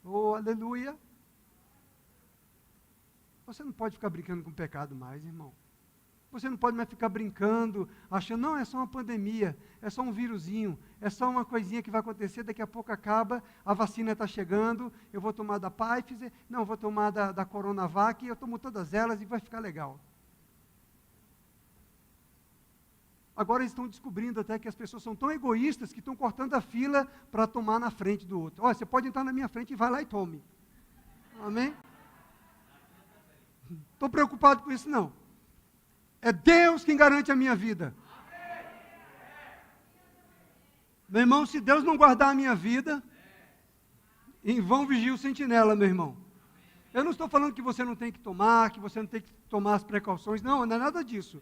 Oh, aleluia. Você não pode ficar brincando com o pecado mais, irmão. Você não pode mais ficar brincando, achando, não, é só uma pandemia, é só um vírusinho, é só uma coisinha que vai acontecer, daqui a pouco acaba, a vacina está chegando, eu vou tomar da Pfizer, não, vou tomar da Coronavac, eu tomo todas elas e vai ficar legal. Agora eles estão descobrindo até que as pessoas são tão egoístas que estão cortando a fila para tomar na frente do outro. Olha, você pode entrar na minha frente e vai lá e tome. Amém? Estou preocupado com isso não. É Deus quem garante a minha vida. Meu irmão, se Deus não guardar a minha vida, em vão vigia o sentinela, meu irmão. Eu não estou falando que você não tem que tomar, que você não tem que tomar as precauções, não é nada disso.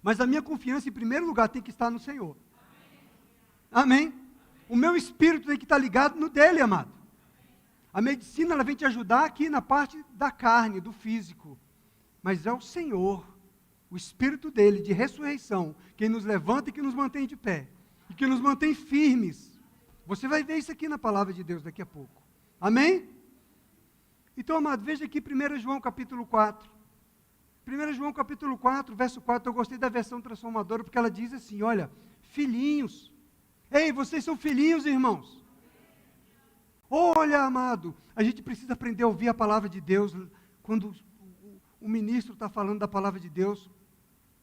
Mas a minha confiança, em primeiro lugar, tem que estar no Senhor. Amém? O meu espírito tem que estar ligado no dele, amado. A medicina, ela vem te ajudar aqui na parte da carne, do físico. Mas é o Senhor, o Espírito dele, de ressurreição, quem nos levanta e que nos mantém de pé. E que nos mantém firmes. Você vai ver isso aqui na palavra de Deus daqui a pouco. Amém? Então, amado, veja aqui 1 João capítulo 4. 1 João capítulo 4, verso 4, eu gostei da versão transformadora, porque ela diz assim, olha, filhinhos. Ei, vocês são filhinhos, irmãos. Olha, amado, a gente precisa aprender a ouvir a palavra de Deus, quando o ministro está falando da palavra de Deus.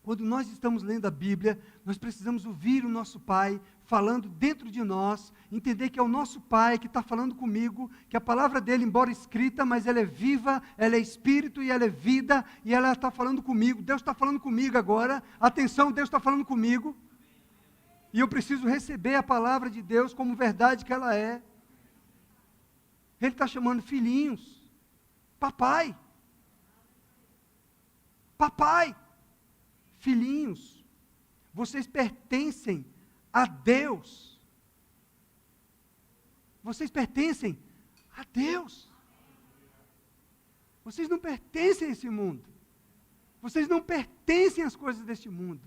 Quando nós estamos lendo a Bíblia, nós precisamos ouvir o nosso Pai falando dentro de nós, entender que é o nosso Pai que está falando comigo, que a palavra dele, embora escrita, mas ela é viva, ela é espírito e ela é vida, e ela está falando comigo. Deus está falando comigo agora. Atenção, Deus está falando comigo. E eu preciso receber a palavra de Deus como verdade que ela é. Ele está chamando filhinhos. Papai. Papai. Filhinhos, vocês pertencem a Deus. Vocês pertencem a Deus. Vocês não pertencem a esse mundo. Vocês não pertencem às coisas deste mundo.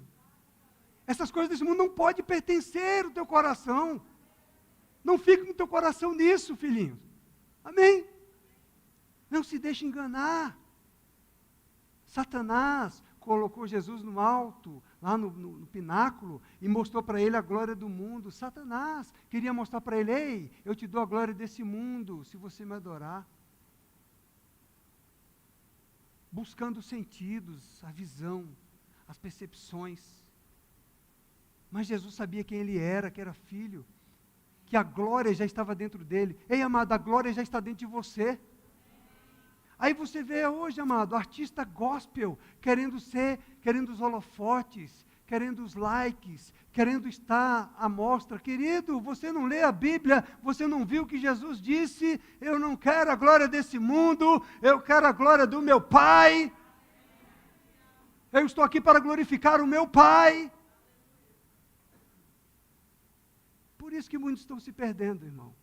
Essas coisas desse mundo não podem pertencer ao teu coração. Não fique com o teu coração nisso, filhinhos. Amém? Não se deixe enganar. Satanás colocou Jesus no alto, lá no pináculo, e mostrou para ele a glória do mundo. Satanás queria mostrar para ele, ei, eu te dou a glória desse mundo, se você me adorar. Buscando os sentidos, a visão, as percepções. Mas Jesus sabia quem ele era, que era filho, que a glória já estava dentro dele. Ei, amado, a glória já está dentro de você. Aí você vê hoje, amado, artista gospel, querendo os holofotes, querendo os likes, querendo estar à mostra. Querido, você não lê a Bíblia, você não viu que Jesus disse, eu não quero a glória desse mundo, eu quero a glória do meu Pai. Eu estou aqui para glorificar o meu Pai. Por isso que muitos estão se perdendo, irmão.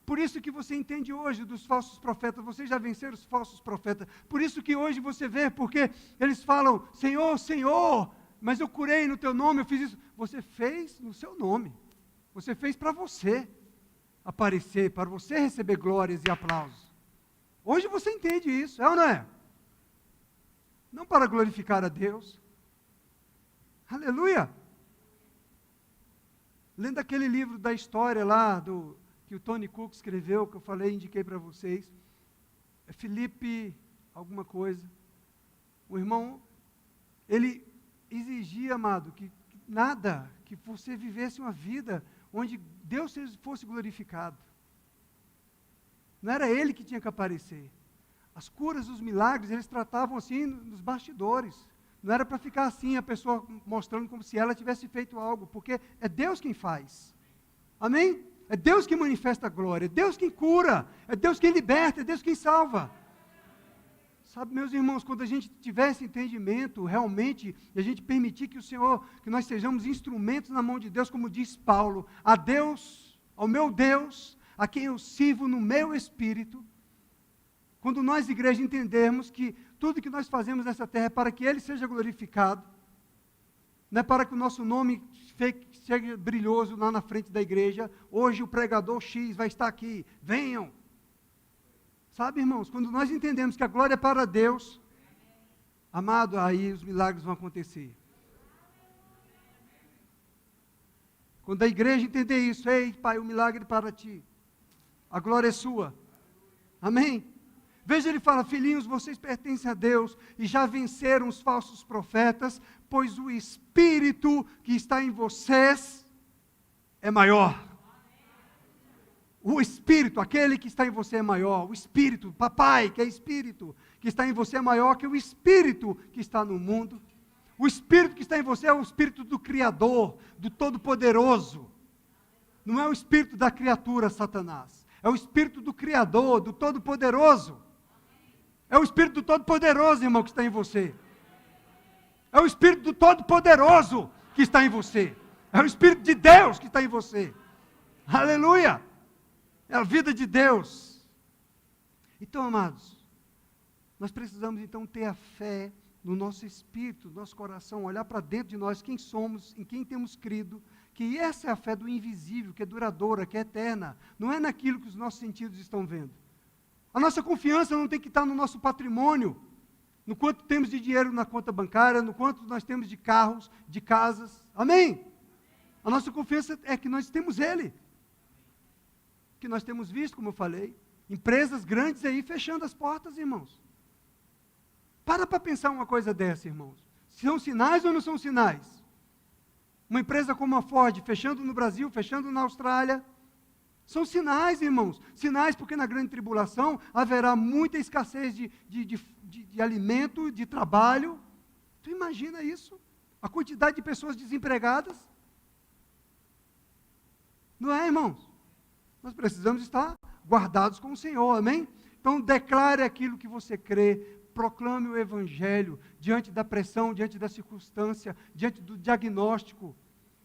Por isso que você entende hoje dos falsos profetas, vocês já venceram os falsos profetas. Por isso que hoje você vê, porque eles falam, Senhor, Senhor, mas eu curei no teu nome, eu fiz isso. Você fez no seu nome. Você fez para você aparecer, para você receber glórias e aplausos. Hoje você entende isso, é ou não é? Não para glorificar a Deus. Aleluia! Lendo aquele livro da história lá, que o Tony Cook escreveu, que eu falei, indiquei para vocês, é Felipe alguma coisa. O irmão, ele exigia, amado, que você vivesse uma vida onde Deus fosse glorificado. Não era ele que tinha que aparecer. As curas, os milagres, eles tratavam assim nos bastidores. Não era para ficar assim, a pessoa mostrando como se ela tivesse feito algo, porque é Deus quem faz. Amém? É Deus que manifesta a glória, é Deus quem cura, é Deus quem liberta, é Deus quem salva. Sabe, meus irmãos, quando a gente tiver esse entendimento realmente, e a gente permitir que o Senhor, que nós sejamos instrumentos na mão de Deus, como diz Paulo, a Deus, ao meu Deus, a quem eu sirvo no meu espírito, quando nós, igreja, entendermos que tudo que nós fazemos nessa terra é para que Ele seja glorificado, não é para que o nosso nome seja brilhoso lá na frente da igreja. Hoje o pregador X vai estar aqui, venham. Sabe, irmãos, quando nós entendemos que a glória é para Deus, amado, aí os milagres vão acontecer. Quando a igreja entender isso, ei, Pai, o milagre é para Ti, a glória é Sua. Amém? Veja, ele fala, filhinhos, vocês pertencem a Deus e já venceram os falsos profetas, pois o Espírito que está em vocês é maior. O Espírito, aquele que está em você é maior. O Espírito, papai, que é Espírito, que está em você é maior que o Espírito que está no mundo. O Espírito que está em você é o Espírito do Criador, do Todo-Poderoso. Não é o Espírito da criatura, Satanás. É o Espírito do Criador, do Todo-Poderoso. É o Espírito do Todo-Poderoso, irmão, que está em você. É o Espírito do Todo-Poderoso que está em você. É o Espírito de Deus que está em você. Aleluia! É a vida de Deus. Então, amados, nós precisamos então ter a fé no nosso espírito, no nosso coração, olhar para dentro de nós, quem somos, em quem temos crido, que essa é a fé do invisível, que é duradoura, que é eterna. Não é naquilo que os nossos sentidos estão vendo. A nossa confiança não tem que estar no nosso patrimônio, no quanto temos de dinheiro na conta bancária, no quanto nós temos de carros, de casas. Amém? A nossa confiança é que nós temos Ele. Que nós temos visto, como eu falei, empresas grandes aí fechando as portas, irmãos. Para pensar uma coisa dessa, irmãos. São sinais ou não são sinais? Uma empresa como a Ford fechando no Brasil, fechando na Austrália. São sinais, irmãos. Sinais porque na grande tribulação haverá muita escassez de alimento, de trabalho. Tu imagina isso? A quantidade de pessoas desempregadas? Não é, irmãos? Nós precisamos estar guardados com o Senhor, amém? Então declare aquilo que você crê, proclame o Evangelho diante da pressão, diante da circunstância, diante do diagnóstico.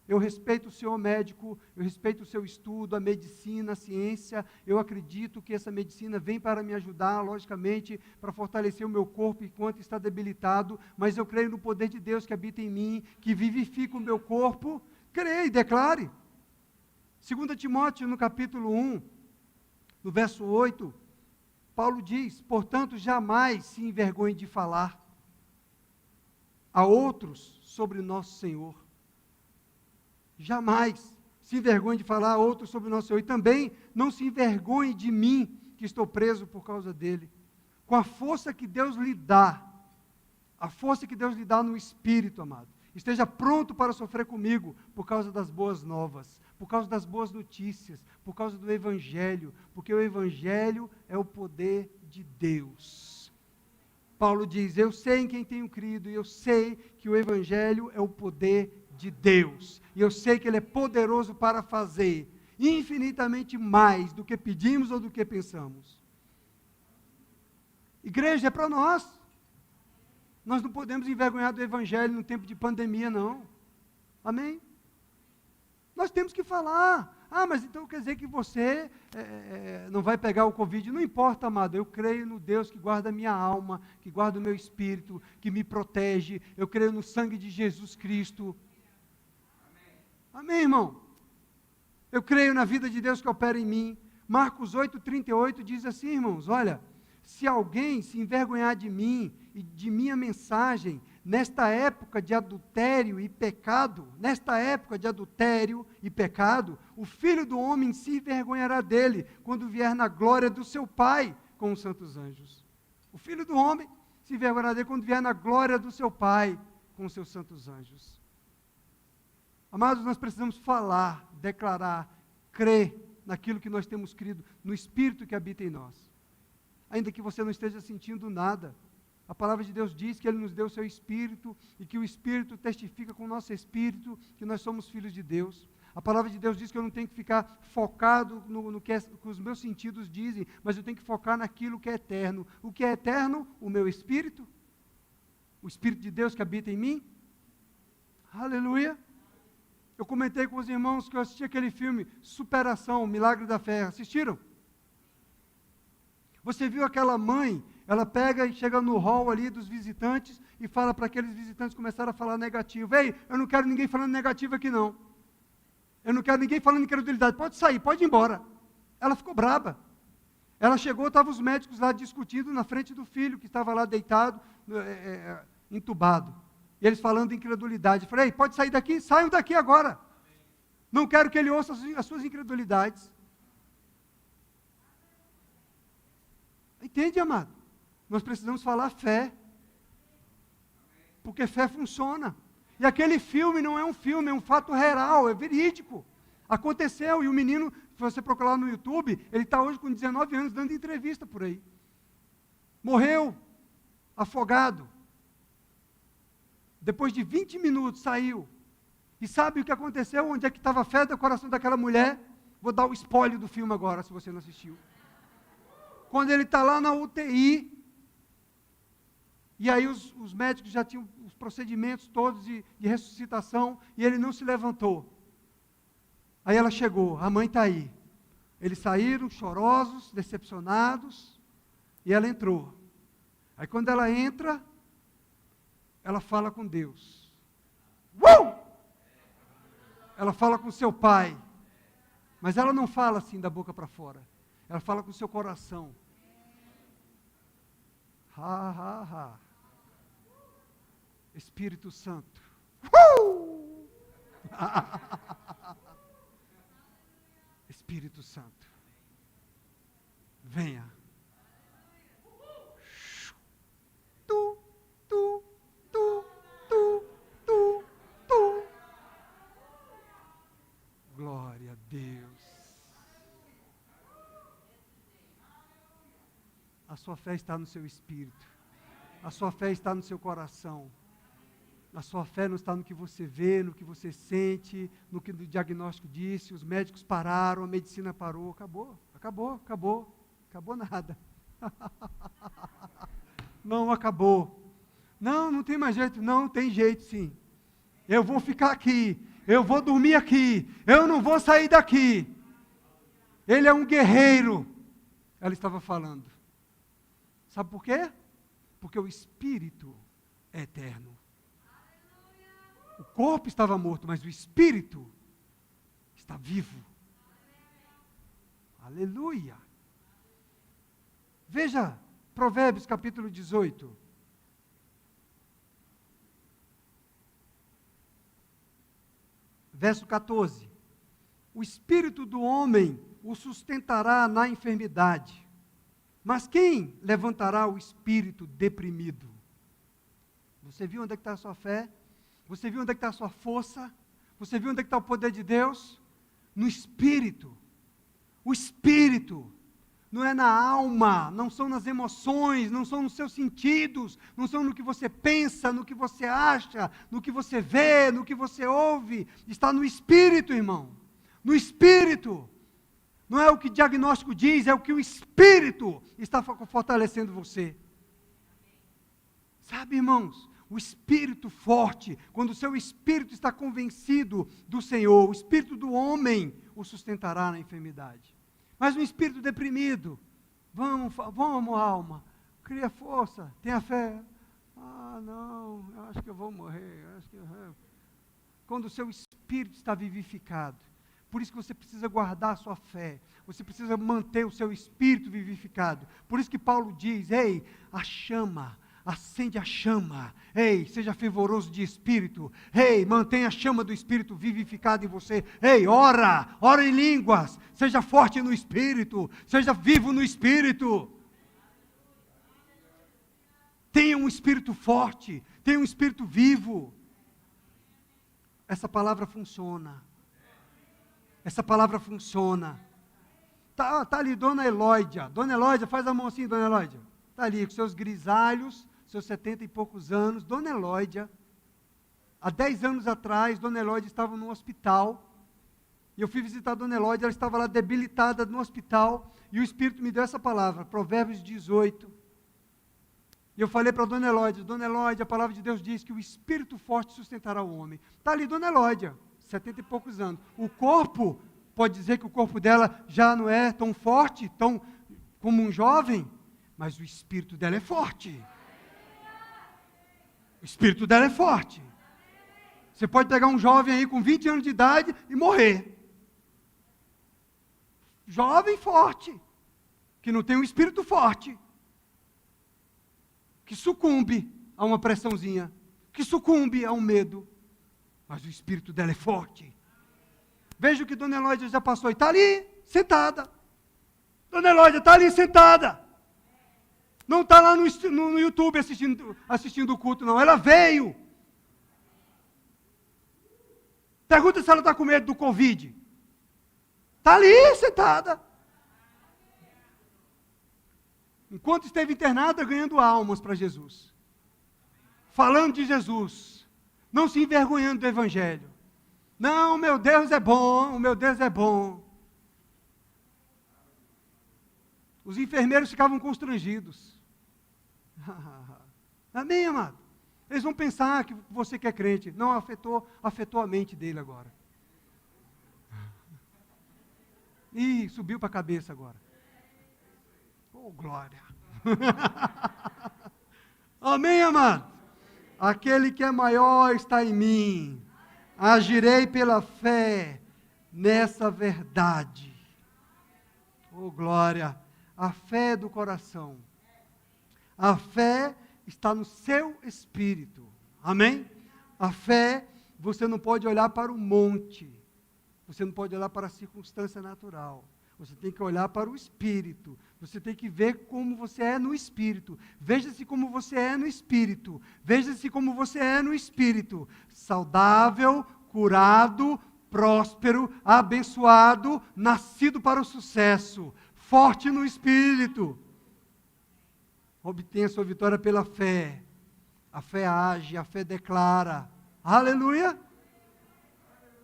Eu respeito o senhor médico, eu respeito o seu estudo, a medicina, a ciência. Eu acredito que essa medicina vem para me ajudar, logicamente, para fortalecer o meu corpo enquanto está debilitado, mas eu creio no poder de Deus que habita em mim, que vivifica o meu corpo. Creia e declare. 2 Timóteo, no capítulo 1, no verso 8, Paulo diz: portanto, jamais se envergonhe de falar a outros sobre nosso Senhor. Jamais se envergonhe de falar a outros sobre nosso Senhor. E também não se envergonhe de mim, que estou preso por causa dele. Com a força que Deus lhe dá, a força que Deus lhe dá no Espírito, amado. Esteja pronto para sofrer comigo por causa das boas novas, por causa das boas notícias, por causa do Evangelho, porque o Evangelho é o poder de Deus. Paulo diz: eu sei em quem tenho crido, e eu sei que o Evangelho é o poder de Deus, e eu sei que Ele é poderoso para fazer infinitamente mais do que pedimos ou do que pensamos. Igreja é para nós. Nós não podemos envergonhar do Evangelho no tempo de pandemia, não. Amém? Nós temos que falar. Ah, mas então quer dizer que você não vai pegar o Covid. Não importa, amado. Eu creio no Deus que guarda a minha alma, que guarda o meu espírito, que me protege. Eu creio no sangue de Jesus Cristo. Amém, irmão? Eu creio na vida de Deus que opera em mim. Marcos 8:38 diz assim, irmãos, olha, se alguém se envergonhar de mim e de minha mensagem, nesta época de adultério e pecado, o Filho do Homem se envergonhará dele, quando vier na glória do seu Pai com os santos anjos. O Filho do Homem se envergonhará dele quando vier na glória do seu Pai com os seus santos anjos. Amados, nós precisamos falar, declarar, crer naquilo que nós temos crido, no Espírito que habita em nós. Ainda que você não esteja sentindo nada, a palavra de Deus diz que Ele nos deu o seu Espírito, e que o Espírito testifica com o nosso Espírito que nós somos filhos de Deus. A palavra de Deus diz que eu não tenho que ficar focado no que os meus sentidos dizem, mas eu tenho que focar naquilo que é eterno. O que é eterno? O meu Espírito. O Espírito de Deus que habita em mim. Aleluia. Eu comentei com os irmãos que eu assisti aquele filme, Superação, o Milagre da Fé. Assistiram? Você viu aquela mãe, ela pega e chega no hall ali dos visitantes e fala para aqueles visitantes começarem a falar negativo. Ei, eu não quero ninguém falando negativo aqui não. Eu não quero ninguém falando incredulidade. Pode sair, pode ir embora. Ela ficou braba. Ela chegou, estavam os médicos lá discutindo na frente do filho, que estava lá deitado, entubado. E eles falando incredulidade. Eu falei: ei, pode sair daqui? Saiam daqui agora. Não quero que ele ouça as suas incredulidades. Entende, amado? Nós precisamos falar fé. Porque fé funciona. E aquele filme não é um filme, é um fato real, é verídico. Aconteceu, e o menino, se você procurar no YouTube, ele está hoje com 19 anos dando entrevista por aí. Morreu, afogado. Depois de 20 minutos saiu. E sabe o que aconteceu? Onde é que estava a fé do coração daquela mulher? Vou dar o spoiler do filme agora, se você não assistiu. Quando ele está lá na UTI, e aí os médicos já tinham os procedimentos todos de ressuscitação, e ele não se levantou. Aí ela chegou, a mãe está aí. Eles saíram chorosos, decepcionados, e ela entrou. Aí quando ela entra, ela fala com Deus. Ela fala com seu pai. Mas ela não fala assim da boca para fora. Ela fala com seu coração. Ha, ha, ha. Espírito Santo. Espírito Santo. Venha. Tu, tu, tu, tu, tu, tu. Glória a Deus. A sua fé está no seu espírito. A sua fé está no seu coração. A sua fé não está no que você vê, no que você sente, no que o diagnóstico disse. Os médicos pararam, a medicina parou. Acabou nada. Não acabou. Não tem mais jeito. Não, tem jeito sim. Eu vou ficar aqui. Eu vou dormir aqui. Eu não vou sair daqui. Ele é um guerreiro. Ela estava falando. Sabe por quê? Porque o espírito é eterno. O corpo estava morto, mas o espírito está vivo. Aleluia. Veja, Provérbios capítulo 18. Verso 14. O espírito do homem o sustentará na enfermidade. Mas quem levantará o espírito deprimido? Você viu onde é que está a sua fé? Você viu onde é que está a sua força? Você viu onde é que está o poder de Deus? No espírito. O espírito. Não é na alma, não são nas emoções, não são nos seus sentidos, não são no que você pensa, no que você acha, no que você vê, no que você ouve. Está no espírito, irmão. No espírito. Não é o que o diagnóstico diz, é o que o espírito está fortalecendo você. Sabe, irmãos? O espírito forte, quando o seu espírito está convencido do Senhor, o espírito do homem o sustentará na enfermidade. Mas um espírito deprimido, vamos alma, cria força, tenha fé. Não, eu acho que eu vou morrer. Quando o seu espírito está vivificado, por isso que você precisa guardar a sua fé, você precisa manter o seu espírito vivificado. Por isso que Paulo diz, ei, a chama, acende a chama, ei, seja fervoroso de espírito, ei, mantenha a chama do espírito vivificada em você, ei, ora em línguas, seja forte no espírito, seja vivo no espírito. Tenha um espírito forte, tenha um espírito vivo. Essa palavra funciona. Essa palavra funciona. Tá ali, Dona Elóidia. Dona Elóidia, faz a mão assim, Dona Elóidia. Está ali com seus grisalhos, seus 70 e poucos anos. Dona Elóidia, há 10 anos atrás, Dona Elóidia estava no hospital. E eu fui visitar a Dona Elóidia, ela estava lá debilitada no hospital. E o Espírito me deu essa palavra, Provérbios 18. E eu falei para a Dona Elóidia, a palavra de Deus diz que o Espírito forte sustentará o homem. Está ali Dona Elóidia, 70 e poucos anos. O corpo, pode dizer que o corpo dela já não é tão forte, tão como um jovem, mas o espírito dela é forte. O espírito dela é forte. Você pode pegar um jovem aí com 20 anos de idade e morrer. Jovem forte, que não tem um espírito forte, que sucumbe a uma pressãozinha, que sucumbe a um medo, mas o espírito dela é forte. Veja o que Dona Elóidia já passou, e está ali, sentada. Dona Elóidia está ali sentada. Não está lá no YouTube assistindo o culto, não. Ela veio. Pergunta se ela está com medo do Covid. Está ali, sentada. Enquanto esteve internada, ganhando almas para Jesus. Falando de Jesus. não se envergonhando do Evangelho. Não, o meu Deus é bom, o meu Deus é bom. Os enfermeiros ficavam constrangidos. Amém, amado? Eles vão pensar que você que é crente. Não, afetou a mente dele agora. Ih, subiu para a cabeça agora. Oh, glória. Amém, amado? Aquele que é maior está em mim. Agirei pela fé nessa verdade. Oh, glória. A fé do coração. A fé está no seu espírito. Amém? A fé, você não pode olhar para o monte. Você não pode olhar para a circunstância natural. Você tem que olhar para o espírito. Você tem que ver como você é no espírito. Veja-se como você é no espírito. Veja-se como você é no espírito. Saudável, curado, próspero, abençoado, nascido para o sucesso. Forte no espírito. Obtenha sua vitória pela fé. A fé age, a fé declara. Aleluia!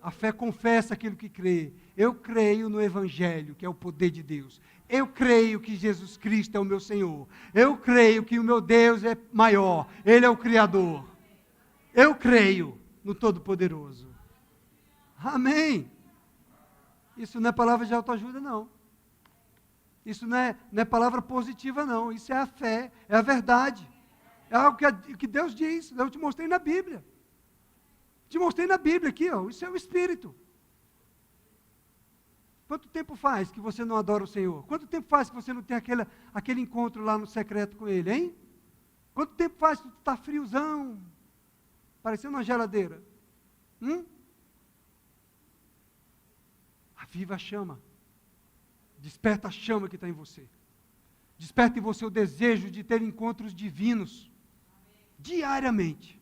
A fé confessa aquilo que crê. Eu creio no Evangelho, que é o poder de Deus. Eu creio que Jesus Cristo é o meu Senhor. Eu creio que o meu Deus é maior. Ele é o Criador. Eu creio no Todo-Poderoso. Amém! Isso não é palavra de autoajuda, não. Isso não é palavra positiva, não. Isso é a fé, é a verdade. É algo que Deus diz. Eu te mostrei na Bíblia. Te mostrei na Bíblia aqui, ó. Isso é o Espírito. Quanto tempo faz que você não adora o Senhor? Quanto tempo faz que você não tem aquele encontro lá no secreto com Ele, hein? Quanto tempo faz que tu está friozão, parecendo uma geladeira? Aviva a chama. Desperta a chama que está em você. Desperta em você o desejo de ter encontros divinos. Diariamente.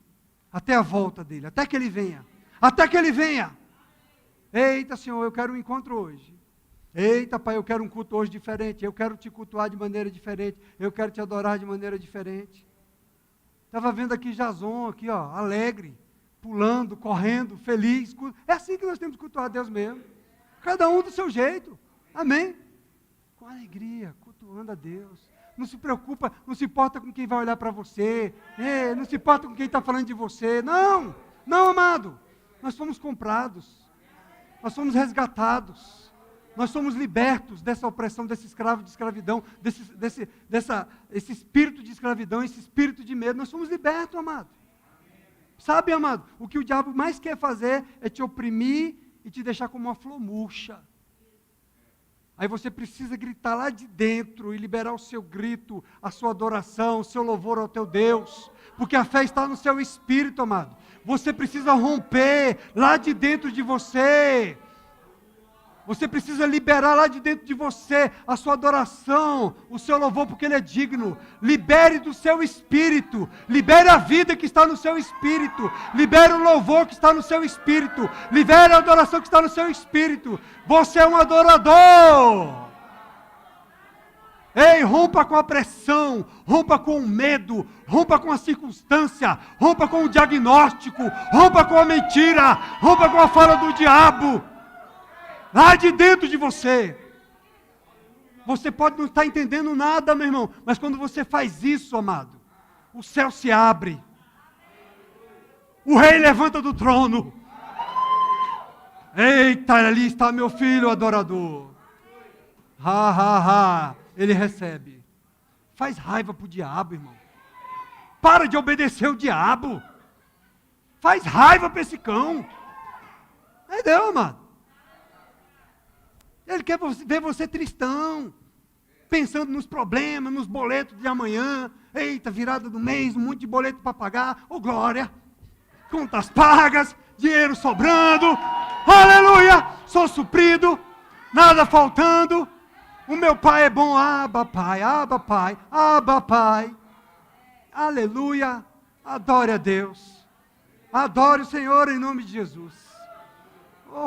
Até a volta dele. Até que ele venha. Até que ele venha. Eita, Senhor, eu quero um encontro hoje. Eita, Pai, eu quero um culto hoje diferente. Eu quero te cultuar de maneira diferente. Eu quero te adorar de maneira diferente. Estava vendo aqui Jason, aqui, ó, alegre. Pulando, correndo, feliz. É assim que nós temos que cultuar a Deus mesmo. Cada um do seu jeito. Amém? Com alegria, cultuando a Deus. Não se preocupa, não se importa com quem vai olhar para você. Não se importa com quem está falando de você. Não, não, amado. Nós fomos comprados. Nós somos resgatados. Nós somos libertos dessa opressão, desse escravo de escravidão, esse espírito de escravidão, esse espírito de medo. Nós somos libertos, amado. Sabe, amado, o que o diabo mais quer fazer é te oprimir e te deixar como uma flor murcha. Aí você precisa gritar lá de dentro e liberar o seu grito, a sua adoração, o seu louvor ao teu Deus. Porque a fé está no seu espírito, amado. Você precisa romper lá de dentro de você. Você precisa liberar lá de dentro de você a sua adoração, o seu louvor, porque Ele é digno. Libere do seu espírito. Libere a vida que está no seu espírito. Libere o louvor que está no seu espírito. Libere a adoração que está no seu espírito. Você é um adorador. Ei, rompa com a pressão, rompa com o medo, rompa com a circunstância, rompa com o diagnóstico, rompa com a mentira, rompa com a fala do diabo. Lá de dentro de você. Você pode não estar entendendo nada, meu irmão, mas quando você faz isso, amado, o céu se abre. O rei levanta do trono. Eita, ali está meu filho adorador. Ha, ha, ha. Ele recebe. Faz raiva para o diabo, irmão. Para de obedecer o diabo. Faz raiva para esse cão. Entendeu, amado? Ele quer ver você tristão, pensando nos problemas, nos boletos de amanhã. Eita, virada do mês, um monte de boleto para pagar. Ô, glória! Contas pagas, dinheiro sobrando. Aleluia! Sou suprido, nada faltando. O meu pai é bom. Aba, pai, aba, pai, aba, pai. Aleluia! Adore a Deus. Adore o Senhor em nome de Jesus. Oh,